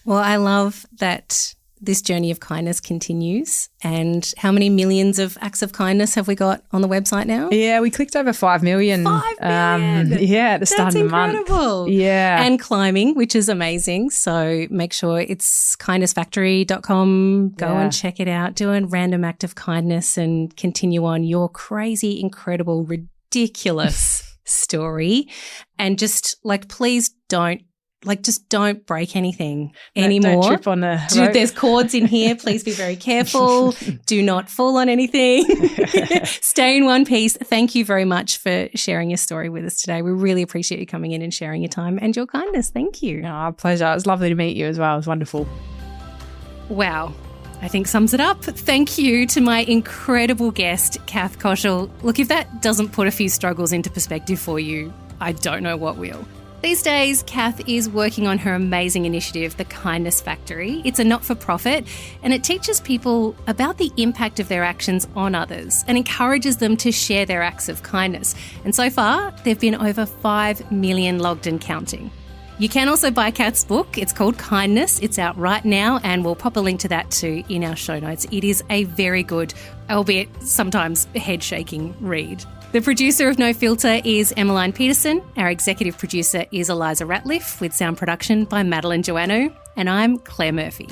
Well, I love that this journey of kindness continues. And how many millions of acts of kindness have we got on the website now? Yeah, we clicked over 5 million. 5 million! At the start of the month. That's incredible. Yeah. And climbing, which is amazing. So make sure it's kindnessfactory.com. Go and check it out. Do a random act of kindness and continue on your crazy, incredible, ridiculous story. And just please don't break anything anymore. Don't trip on the Dude, rope. there's cords in here. Please be very careful. Do not fall on anything. Stay in one piece. Thank you very much for sharing your story with us today. We really appreciate you coming in and sharing your time and your kindness. Thank you. Oh, pleasure. It was lovely to meet you as well. It was wonderful. Wow. I think sums it up. Thank you to my incredible guest, Kath Koschel. Look, if that doesn't put a few struggles into perspective for you, I don't know what will. These days, Kath is working on her amazing initiative, The Kindness Factory. It's a not-for-profit and it teaches people about the impact of their actions on others and encourages them to share their acts of kindness. And so far, there have been over 5 million logged and counting. You can also buy Kath's book. It's called Kindness. It's out right now and we'll pop a link to that too in our show notes. It is a very good, albeit sometimes head-shaking read. The producer of No Filter is Emmeline Peterson. Our executive producer is Eliza Ratliff with sound production by Madeline Joannou. And I'm Claire Murphy.